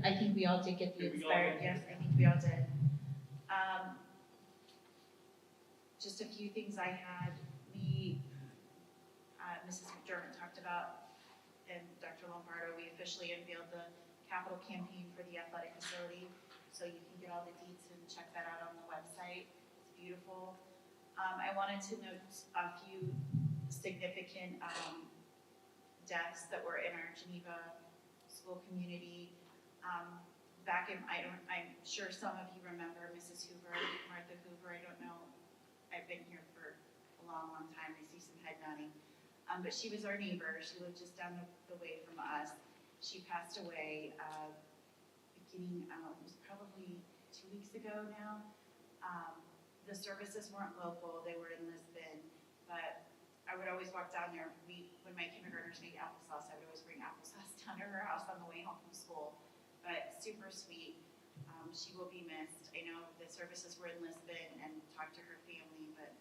I think we all did get the Did we all Inspired, get yes, I think we all did. Just a few things I had, Mrs. McDermott talked about, and Dr. Lombardo, we officially unveiled the capital campaign for the athletic facility, so you can get all the deets and check that out on the website. It's beautiful. I wanted to note a few significant deaths that were in our Geneva school community. Back in, I'm sure some of you remember Mrs. Hoover, Martha Hoover. I don't know, I've been here for a long, long time. I see some head nodding. But she was our neighbor. She lived just down the way from us. She passed away beginning, it was probably 2 weeks ago now. The services weren't local. They were in Lisbon, but I would always walk down there. When my kindergartners made applesauce, I would always bring applesauce down to her house on the way home from school. But super sweet. She will be missed. I know the services were in Lisbon and talked to her family, but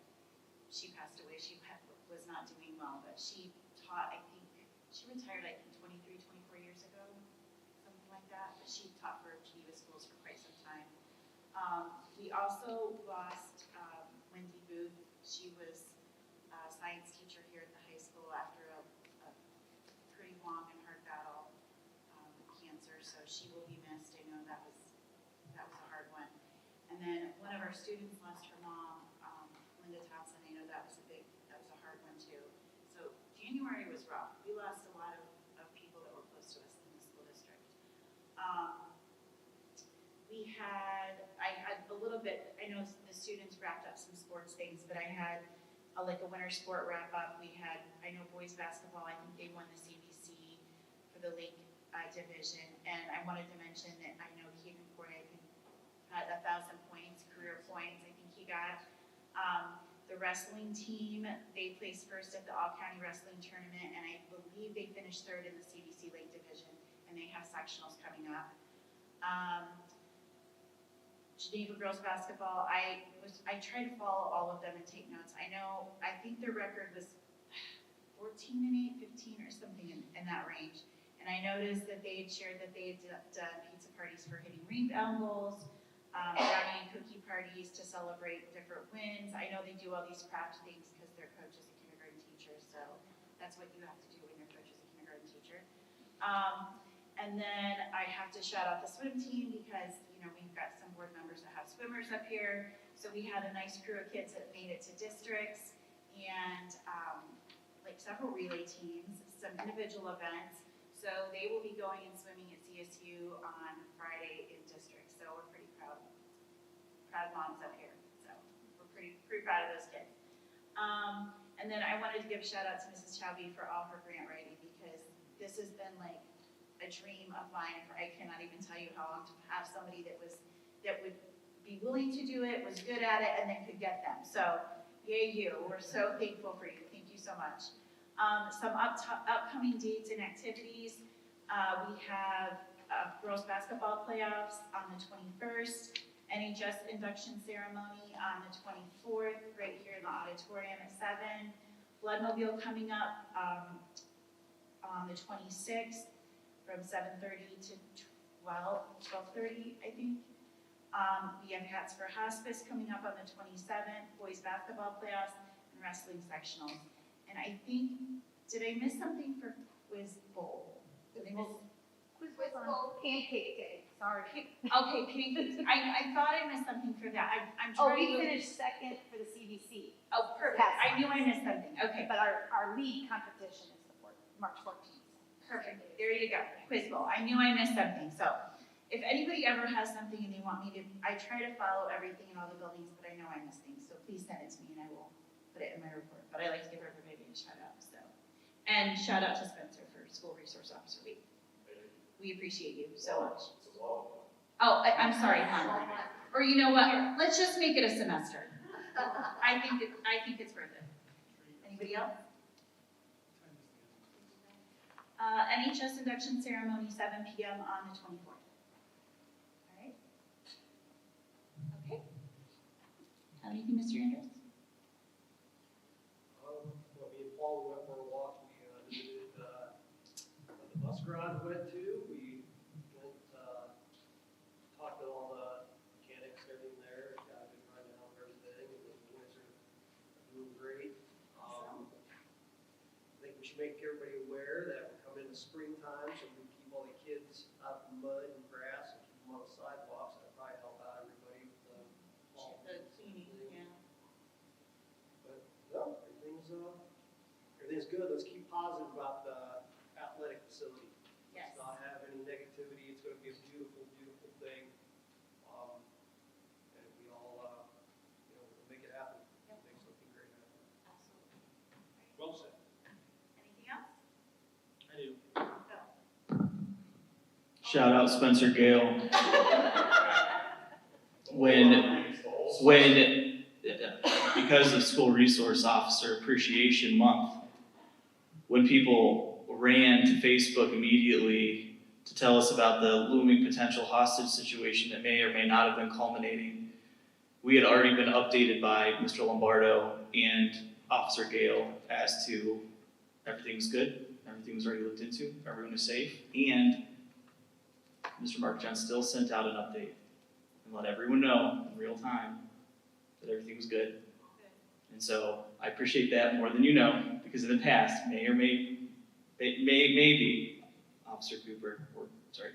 she passed away. She was not doing well, but she taught, I think, she retired, I think, 23, 24 years ago, something like that. But she taught for Geneva schools for quite some time. We also lost Wendy Booth. She was a science teacher here at the high school after a pretty long and hard battle with cancer, so she will be missed. I know that was a hard one. And then one of our students lost her mom, Linda Thompson. I know that was a hard one too. So January was rough. We lost a lot of people that were close to us in the school district. I had a little bit, I know the students wrapped up some sports things, but I had like a winter sport wrap up. I know boys basketball, I think they won the CBC for the Lake division. And I wanted to mention that I know Keegan Corey had 1,000 points, career points, I think he got. The wrestling team, they placed first at the All-County Wrestling Tournament, and I believe they finished third in the CBC Lake Division, and they have sectionals coming up. Geneva girls basketball, I tried to follow all of them and take notes. I think their record was 14-8, 15 or something in that range. And I noticed that they had shared that they had done pizza parties for hitting rebound goals, brownie and cookie parties to celebrate different wins. I know they do all these craft things because their coach is a kindergarten teacher, so that's what you have to do when your coach is a kindergarten teacher. And then I have to shout out the swim team because, we've got some board members that have swimmers up here. So we had a nice crew of kids that made it to districts and like several relay teams, some individual events. So they will be going and swimming at CSU on Friday in districts. So we're pretty proud moms up here. So we're pretty proud of those kids. And then I wanted to give a shout out to Mrs. Chowby for all her grant writing because this has been like a dream of mine. I cannot even tell you how long to have somebody that would be willing to do it, was good at it, and then could get them. So yay you. We're so thankful for you. Thank you so much. Some upcoming dates and activities. We have girls basketball playoffs on the 21st, NHS induction ceremony on the 24th, right here in the auditorium at 7. Bloodmobile coming up on the 26th from 7:30 to 12:30, I think. We have Hats for Hospice coming up on the 27th, boys basketball playoffs, and wrestling sectionals. And I think, did I miss something for Quiz Bowl? Did I miss? Quiz Bowl Pancake Day, sorry. Okay, pancakes. I thought I missed something for that. I'm Oh, trying we to. finished second for the CBC, Oh, perfect. I knew I missed something. Okay, but our league competition is March 14th. perfect. There you go. Quiz Bowl. I knew I missed something. So if anybody ever has something and they want me to, I try to follow everything in all the buildings, but I know I miss things. So please send it to me and I will put it in my report. But I like to give everybody a shout out. So, and shout out to Spencer for School Resource Officer Week. We appreciate you so much. Oh, I'm sorry, hon. Or you know what? Let's just make it a semester. I think it's worth it. Anybody else? NHS induction ceremony, 7 p.m. on the 24th. All right. Okay. Anything, Mr. Andrus? Well, me and Paul went for a walk. We visited the bus garage we went to. We went, talked to all the mechanics, everything there. Got a good rundown of everything. And the boys are doing great. I think we should make everybody aware that we're coming into springtime, so we keep all the kids out of mud and grass and keep them on the sidewalks. That'll probably help out everybody with the fall. The cleaning, yeah. But no, everything's good. Let's keep positive about the athletic facility. Yes. Let's not have any negativity. It's going to be a beautiful, beautiful thing. And we all, we'll make it happen. Yep. Make something great happen. Absolutely. Well said. Anything else? I do. Phil? Shout out Spencer Gale. Because of School Resource Officer Appreciation Month, when people ran to Facebook immediately to tell us about the looming potential hostage situation that may or may not have been culminating, we had already been updated by Mr. Lombardo and Officer Gale as to everything was good, everything was already looked into, everyone was safe, and Mr. Mark John still sent out an update and let everyone know in real time that everything was good. And so I appreciate that more than you know, because in the past, maybe Officer Cooper, or sorry,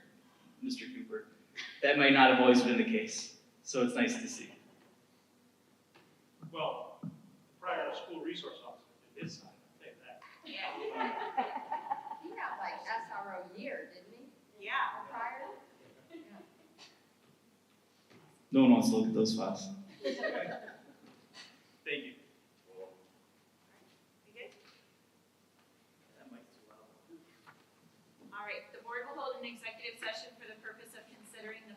Mr. Cooper, that might not have always been the case. So it's nice to see. Well, prior school resource officer did his side, I'll tell you that. Yeah. He got like SRO year, didn't he? Yeah. Prior? No one wants to look at those files. Thank you. You good? That mic's too loud. All right, the board will hold an executive session for the purpose of considering the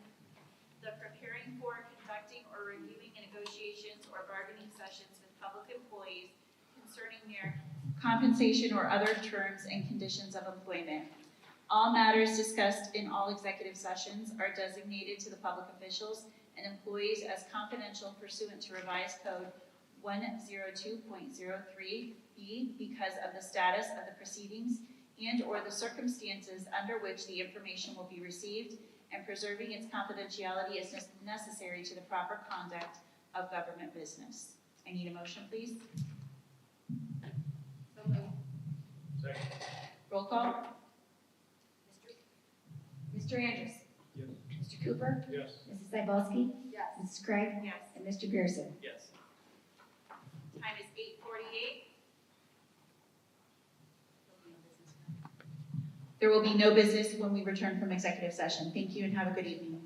preparing for, conducting, or reviewing negotiations or bargaining sessions with public employees concerning their compensation or other terms and conditions of employment. All matters discussed in all executive sessions are designated to the public officials and employees as confidential pursuant to revised code 102.03B because of the status of the proceedings and or the circumstances under which the information will be received, and preserving its confidentiality is necessary to the proper conduct of government business. I need a motion, please. So moved. Second. Roll call. Mr. Andrus? Yes. Mr. Cooper? Yes. Mrs. Cybulski? Yes. Mrs. Krieg? Yes. And Mr. Pierson? Yes. Time is 8:48. There will be no business when we return from executive session. Thank you and have a good evening.